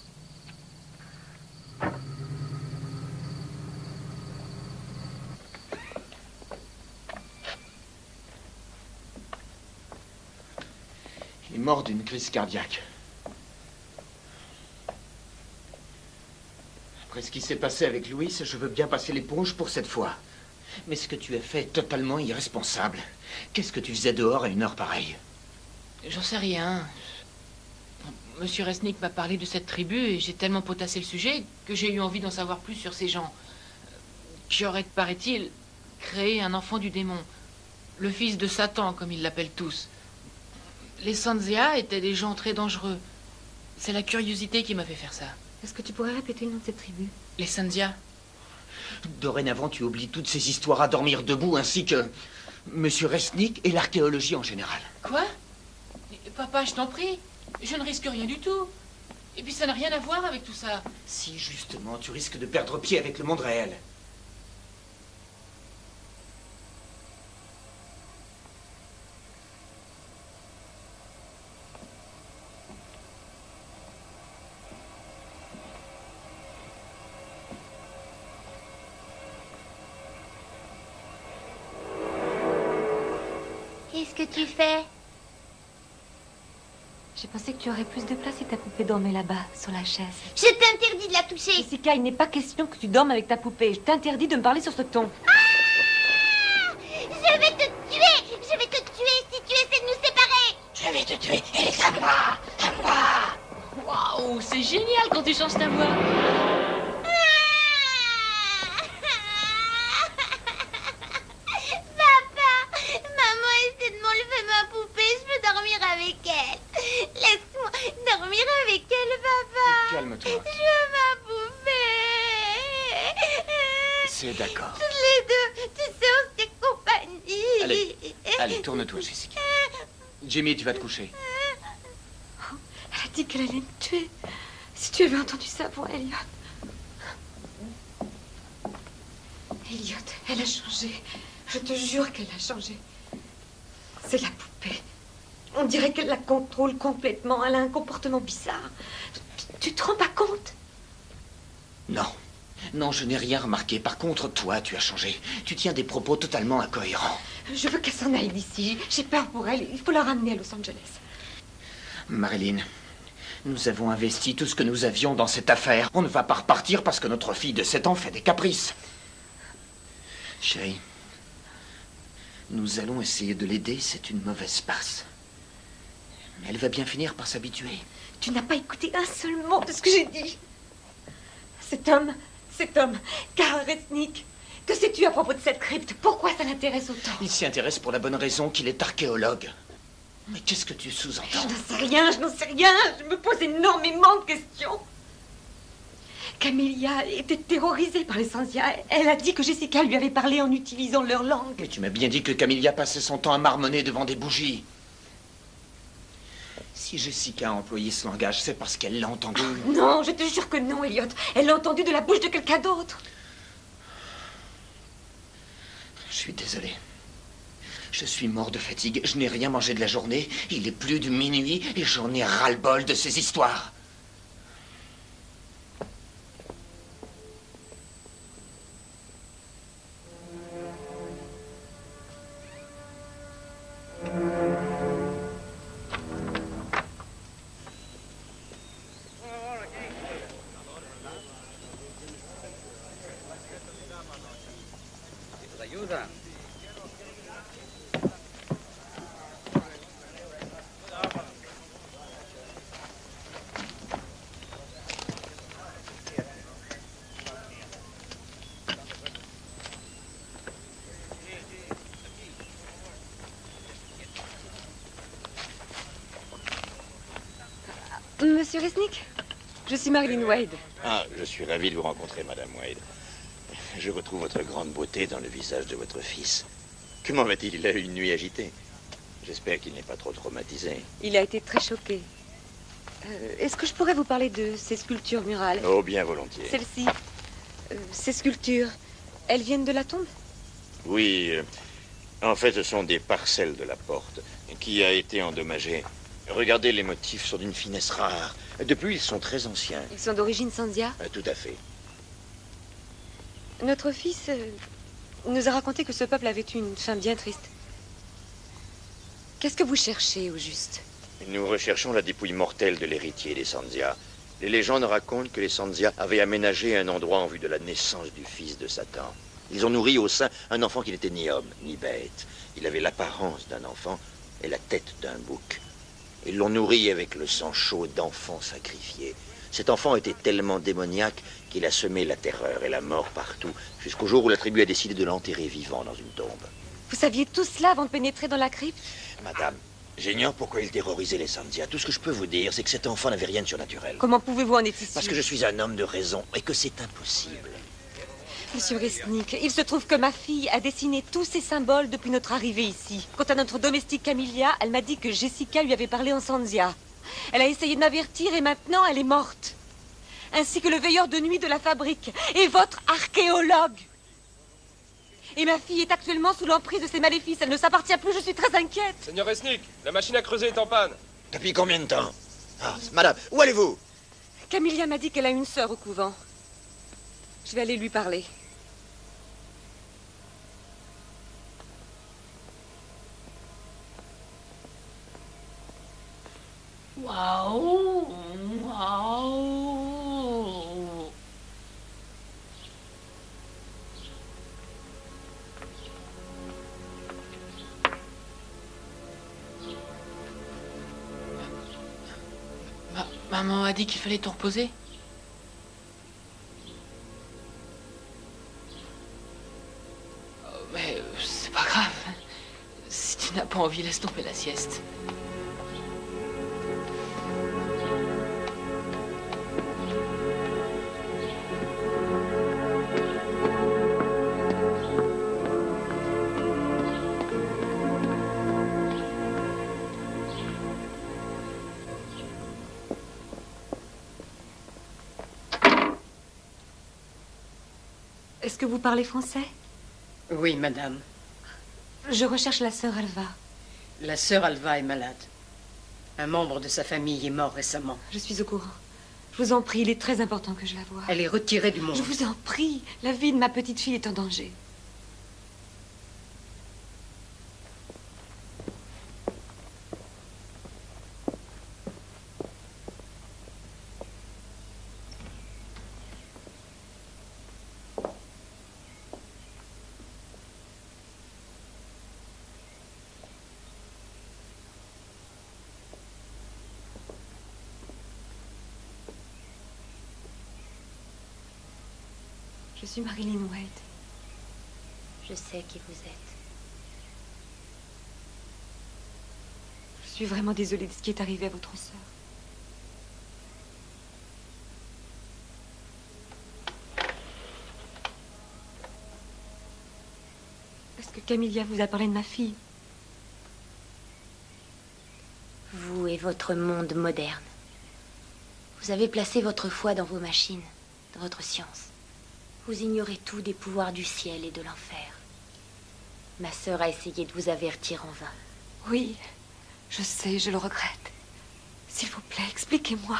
Il est mort d'une crise cardiaque. Après ce qui s'est passé avec Louis, je veux bien passer l'éponge pour cette fois. Mais ce que tu as fait est totalement irresponsable. Qu'est-ce que tu faisais dehors à une heure pareille? J'en sais rien. Monsieur Resnick m'a parlé de cette tribu et j'ai tellement potassé le sujet que j'ai eu envie d'en savoir plus sur ces gens qui auraient, paraît-il, créé un enfant du démon. Le fils de Satan, comme ils l'appellent tous. Les Sanzia étaient des gens très dangereux. C'est la curiosité qui m'a fait faire ça. Est-ce que tu pourrais répéter le nom de cette tribu? Les Sanzia. Dorénavant, tu oublies toutes ces histoires à dormir debout, ainsi que Monsieur Resnick et l'archéologie en général. Quoi? Papa, je t'en prie. Je ne risque rien du tout. Et puis ça n'a rien à voir avec tout ça. Si, justement, tu risques de perdre pied avec le monde réel. Qu'est-ce que tu fais? J'ai pensé que tu aurais plus de place si ta poupée dormait là-bas, sur la chaise. Je t'interdis de la toucher. Jessica, il n'est pas question que tu dormes avec ta poupée. Je t'interdis de me parler sur ce ton. Je vais te tuer. Je vais te tuer si tu essaies de nous séparer. Je vais te tuer, elle est à moi. À moi. Waouh, c'est génial quand tu changes ta voix. Papa, maman essaie de m'enlever ma poupée. Je veux dormir avec elle. Laisse-moi dormir avec elle, papa. Calme-toi. Je veux ma poupée. d'accord. Toutes les deux, tu sais, on fait compagnie. Allez, tourne-toi, Jessica. Jimmy, tu vas te coucher. Elle a dit qu'elle allait me tuer. Si tu avais entendu sa voix, Elliot. Elliot, elle a changé. Je te jure qu'elle a changé. C'est la poupée. On dirait qu'elle la contrôle complètement. Elle a un comportement bizarre. Tu te rends pas compte? Non. Non, je n'ai rien remarqué. Par contre, toi, tu as changé. Tu tiens des propos totalement incohérents. Je veux qu'elle s'en aille d'ici. J'ai peur pour elle. Il faut la ramener à Los Angeles. Marilyn, nous avons investi tout ce que nous avions dans cette affaire. On ne va pas repartir parce que notre fille de 7 ans fait des caprices. Chérie, nous allons essayer de l'aider. C'est une mauvaise passe. Mais elle va bien finir par s'habituer. Tu n'as pas écouté un seul mot de ce que j'ai dit. Cet homme, Karl Resnick, que sais-tu à propos de cette crypte? Pourquoi ça l'intéresse autant? Il s'y intéresse pour la bonne raison qu'il est archéologue. Mais qu'est-ce que tu sous-entends? Je n'en sais rien, je n'en sais rien. Je me pose énormément de questions. Camilla était terrorisée par les Sanzia. Elle a dit que Jessica lui avait parlé en utilisant leur langue. Mais tu m'as bien dit que Camilla passait son temps à marmonner devant des bougies. Si Jessica a employé ce langage, c'est parce qu'elle l'a entendu. Non, je te jure que non, Elliot. Elle l'a entendu de la bouche de quelqu'un d'autre. Je suis désolé. Je suis mort de fatigue. Je n'ai rien mangé de la journée. Il est plus de minuit et j'en ai ras-le-bol de ces histoires. Monsieur Resnick, je suis Marilyn Wade. Ah, je suis ravi de vous rencontrer, Madame Wade. Je retrouve votre grande beauté dans le visage de votre fils. Comment va-t-il? Il a eu une nuit agitée. J'espère qu'il n'est pas trop traumatisé. Il a été très choqué. Est-ce que je pourrais vous parler de ces sculptures murales? Oh, bien volontiers. Celles-ci, ces sculptures, elles viennent de la tombe? Oui, en fait, ce sont des parcelles de la porte qui a été endommagée. Regardez, les motifs sont d'une finesse rare. Depuis, ils sont très anciens. Ils sont d'origine Sanzia? Tout à fait. Notre fils nous a raconté que ce peuple avait eu une fin bien triste. Qu'est-ce que vous cherchez, au juste? Nous recherchons la dépouille mortelle de l'héritier des Sanzia. Les légendes racontent que les Sanzia avaient aménagé un endroit en vue de la naissance du fils de Satan. Ils ont nourri au sein un enfant qui n'était ni homme, ni bête. Il avait l'apparence d'un enfant et la tête d'un bouc. Ils l'ont nourri avec le sang chaud d'enfants sacrifiés. Cet enfant était tellement démoniaque qu'il a semé la terreur et la mort partout, jusqu'au jour où la tribu a décidé de l'enterrer vivant dans une tombe. Vous saviez tout cela avant de pénétrer dans la crypte? Madame, j'ignore pourquoi il terrorisait les Sanzia. Tout ce que je peux vous dire, c'est que cet enfant n'avait rien de surnaturel. Comment pouvez-vous en être ici? Parce que je suis un homme de raison et que c'est impossible. Monsieur Resnick, il se trouve que ma fille a dessiné tous ces symboles depuis notre arrivée ici. Quant à notre domestique Camilla, elle m'a dit que Jessica lui avait parlé en Sanzia. Elle a essayé de m'avertir et maintenant elle est morte. Ainsi que le veilleur de nuit de la fabrique et votre archéologue. Et ma fille est actuellement sous l'emprise de ces maléfices. Elle ne s'appartient plus, je suis très inquiète. Seigneur Resnick, la machine à creuser est en panne. Depuis combien de temps? Ah, madame, où allez-vous? Camilla m'a dit qu'elle a une sœur au couvent. Je vais aller lui parler. Waouh, waouh. Maman a dit qu'il fallait te reposer. Mais c'est pas grave. Si tu n'as pas envie, laisse tomber la sieste. Est-ce que vous parlez français? Oui, madame. Je recherche la sœur Alva. La sœur Alva est malade. Un membre de sa famille est mort récemment. Je suis au courant. Je vous en prie, il est très important que je la voie. Elle est retirée du monde. Je vous en prie, la vie de ma petite fille est en danger. Je suis Marilyn Wade. Je sais qui vous êtes. Je suis vraiment désolée de ce qui est arrivé à votre sœur. Est-ce que Camilla vous a parlé de ma fille? Vous et votre monde moderne. Vous avez placé votre foi dans vos machines, dans votre science. Vous ignorez tout des pouvoirs du ciel et de l'enfer. Ma sœur a essayé de vous avertir en vain. Oui, je sais, je le regrette. S'il vous plaît, expliquez-moi.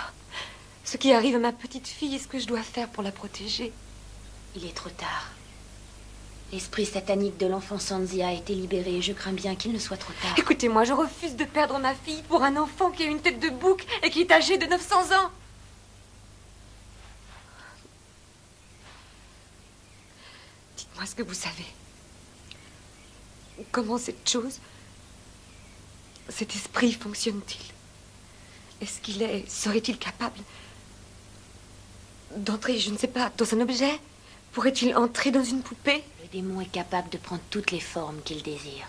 Ce qui arrive à ma petite fille et ce que je dois faire pour la protéger. Il est trop tard. L'esprit satanique de l'enfant Sanzia a été libéré et je crains bien qu'il ne soit trop tard. Écoutez-moi, je refuse de perdre ma fille pour un enfant qui a une tête de bouc et qui est âgé de 900 ans. Dites-moi ce que vous savez. Comment cette chose, cet esprit fonctionne-t-il? Est-ce qu'il serait-il capable d'entrer, je ne sais pas, dans un objet? Pourrait-il entrer dans une poupée? Le démon est capable de prendre toutes les formes qu'il désire.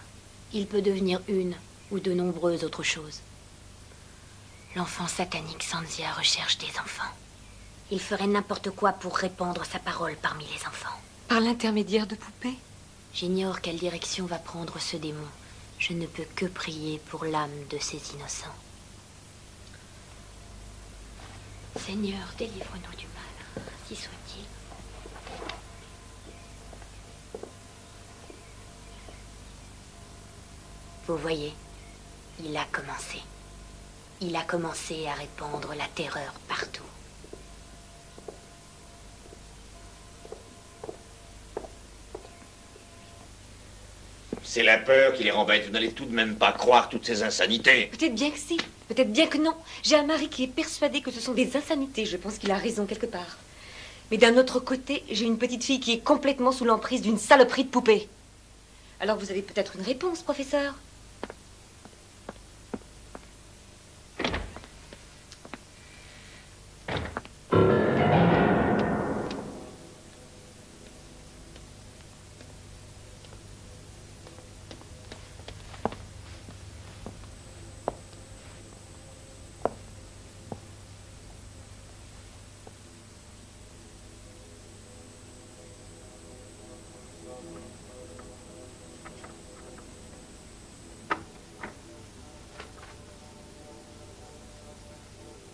Il peut devenir une ou de nombreuses autres choses. L'enfant satanique Sanzia recherche des enfants. Il ferait n'importe quoi pour répandre sa parole parmi les enfants. Par l'intermédiaire de poupées? J'ignore quelle direction va prendre ce démon. Je ne peux que prier pour l'âme de ces innocents. Seigneur, délivre-nous du mal, ainsi soit-il. Vous voyez, il a commencé. Il a commencé à répandre la terreur partout. C'est la peur qui les rembête. Vous n'allez tout de même pas croire toutes ces insanités. Peut-être bien que si, peut-être bien que non. J'ai un mari qui est persuadé que ce sont des insanités. Je pense qu'il a raison quelque part. Mais d'un autre côté, j'ai une petite fille qui est complètement sous l'emprise d'une saloperie de poupée. Alors vous avez peut-être une réponse, professeur?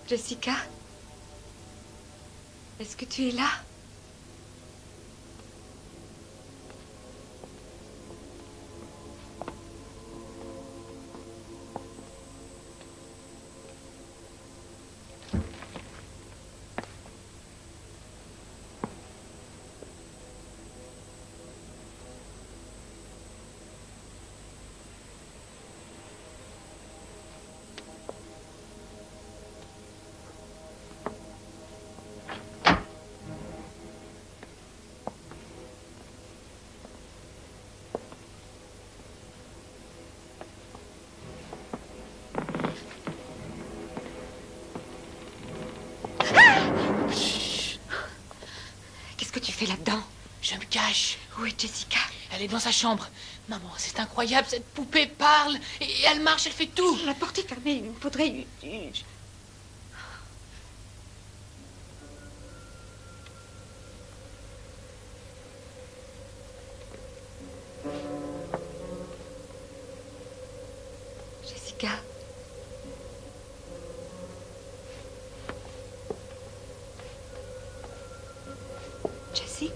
Jessica? Est-ce que tu es là? Qu'est-ce que tu fais là-dedans? Je me cache. Où est Jessica? Elle est dans sa chambre. Maman, c'est incroyable, cette poupée parle et elle marche, elle fait tout. La porte est fermée, il me faudrait... Jessica? Jessie?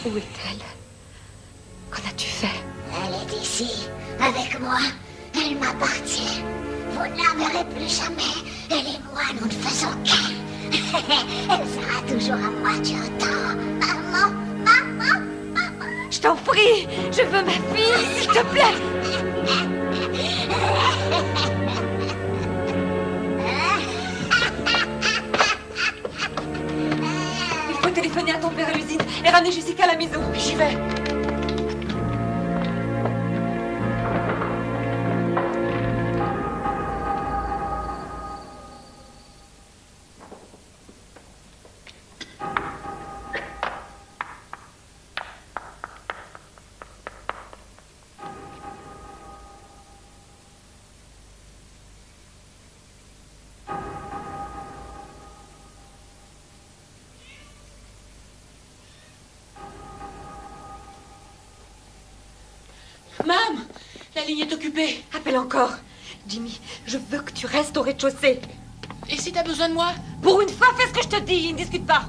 Où est-elle? Qu'en as-tu fait? Elle est ici, avec moi. Elle m'appartient. Vous ne la verrez plus jamais. Elle et moi, nous ne faisons qu'un. Elle sera toujours à moi, tu entends? Maman, maman, maman. Je t'en prie, je veux ma fille, s'il te plaît. Il faut téléphoner à ton père à l'usine et ramener Jessica à la maison. J'y vais. Mam, la ligne est occupée. Appelle encore. Jimmy, je veux que tu restes au rez-de-chaussée. Et si t'as besoin de moi? Pour une fois, fais ce que je te dis, ne discute pas.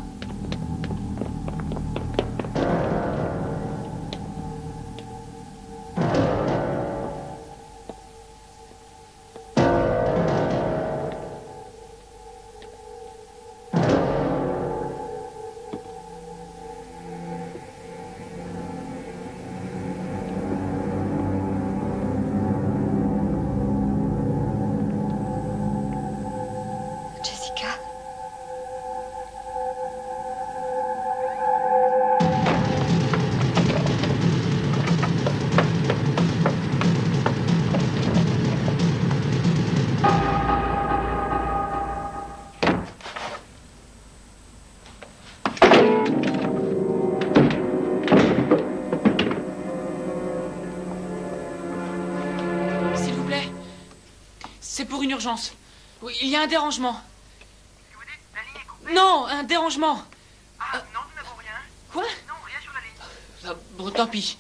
C'est pour une urgence. Oui, il y a un dérangement. Non, un dérangement. Ah, non, nous n'avons rien. Quoi? Non, rien sur la ligne. Ah, bon, tant pis.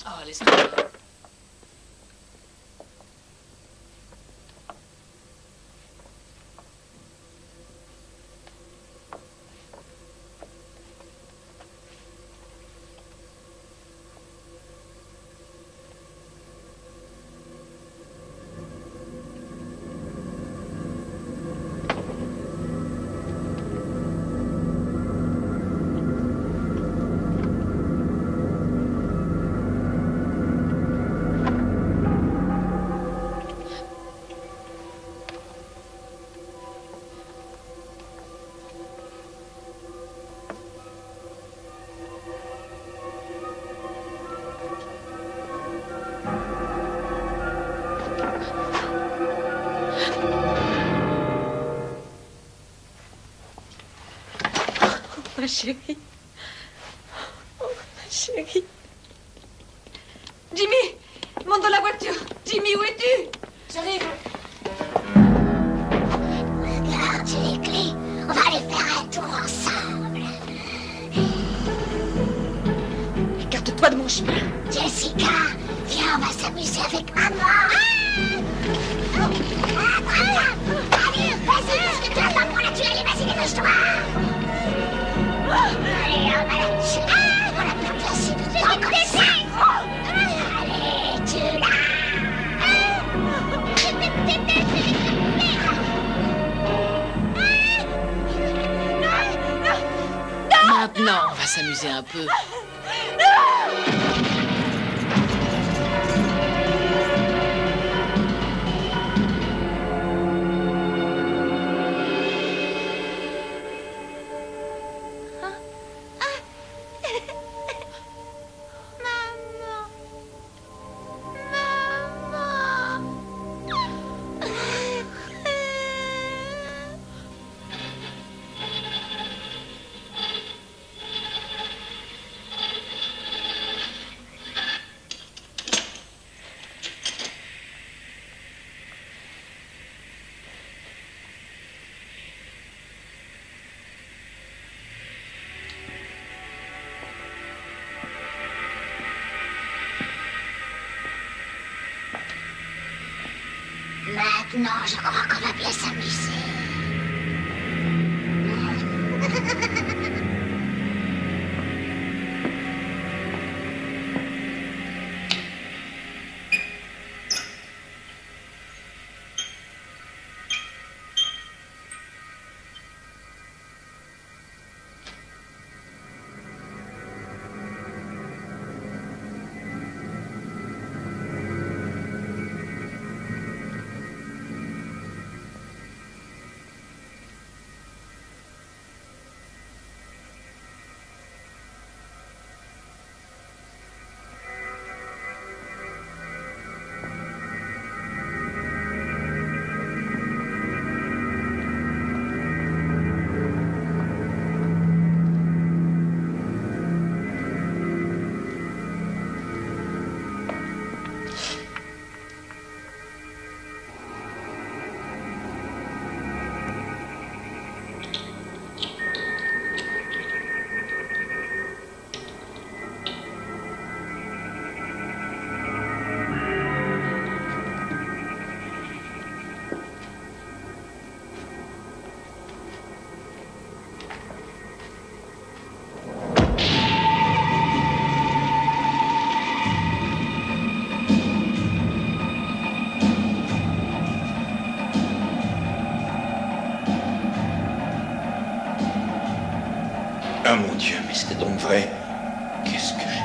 Ah, laisse tomber. Ma chérie. Oh, ma chérie. Jimmy, monte dans la voiture. Jimmy, où es-tu? J'arrive. Regarde, j'ai les clés. On va aller faire un tour ensemble. Écarte-toi de mon chemin. Jessica, viens, on va s'amuser avec maman. Allez, vas-y, qu'est-ce que tu attends pour la tuer? Allez, vas-y, dépêche-toi. Allez, on va la tuer. On a perdu assez de temps comme ça. Allez, tue-la. Maintenant, on va s'amuser un peu. Maintenant, je crois qu'on va bien s'amuser. Ah mon Dieu, mais c'était donc vrai. Qu'est-ce que j'ai fait?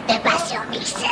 T'es pas sur mixeur.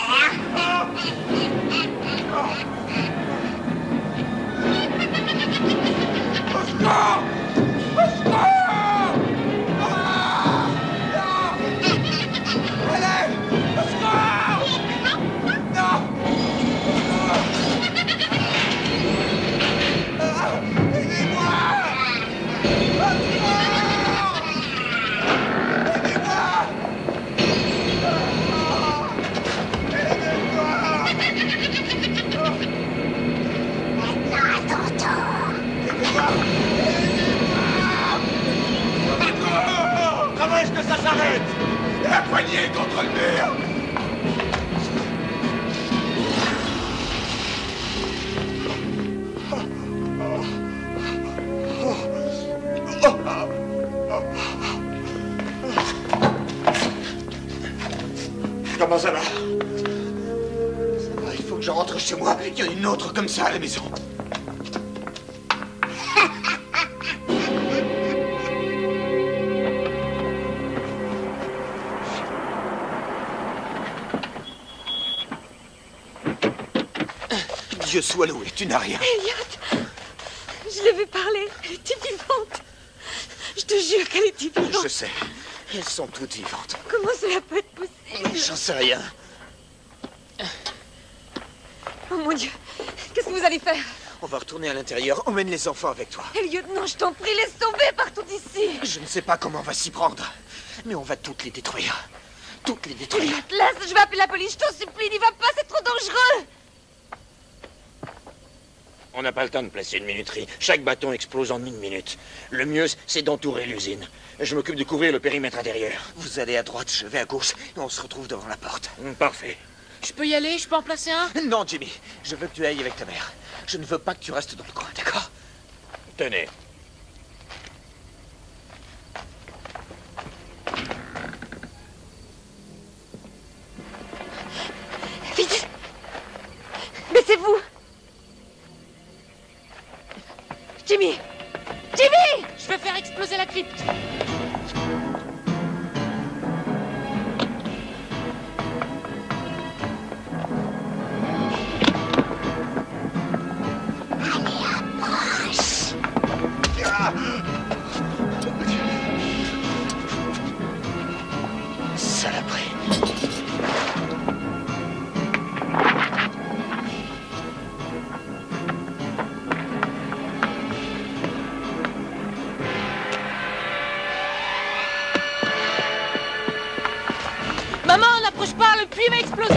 Comment est-ce que ça s'arrête? La poignée contre le mur! Comment ça va? Ça va, il faut que je rentre chez moi. Il y en a une autre comme ça à la maison. Dieu soit loué, tu n'as rien. Elliot, je l'ai vu parler. Elle était vivante. Je te jure qu'elle était vivante. Je sais. Elles sont toutes vivantes. Comment cela peut être possible? J'en sais rien. Oh mon Dieu, qu'est-ce que vous allez faire? On va retourner à l'intérieur. Emmène les enfants avec toi. Elliot, non, je t'en prie, laisse tomber partout ici. Je ne sais pas comment on va s'y prendre, mais on va toutes les détruire. Toutes les détruire. Elliot, laisse, je vais appeler la police, je t'en supplie, n'y va pas, c'est trop dangereux. On n'a pas le temps de placer une minuterie. Chaque bâton explose en 1 minute. Le mieux, c'est d'entourer l'usine. Je m'occupe de couvrir le périmètre intérieur. Vous allez à droite, je vais à gauche, et on se retrouve devant la porte. Parfait. Je peux y aller? Je peux en placer un? Non, Jimmy, je veux que tu ailles avec ta mère. Je ne veux pas que tu restes dans le coin, d'accord? Tenez. Vite! Baissez-vous! Jimmy! Jimmy! Je vais faire exploser la crypte. Saloperie. Maman, n'approche pas, le puits va exploser.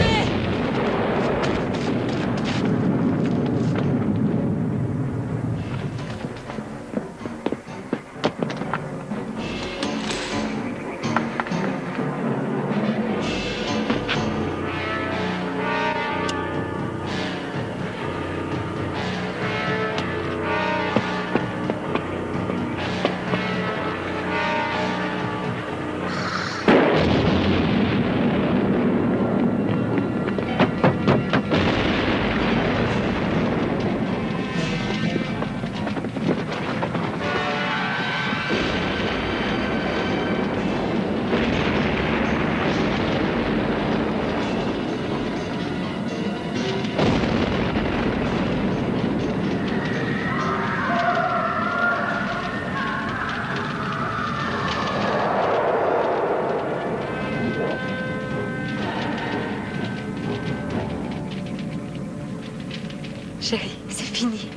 Chérie, c'est fini.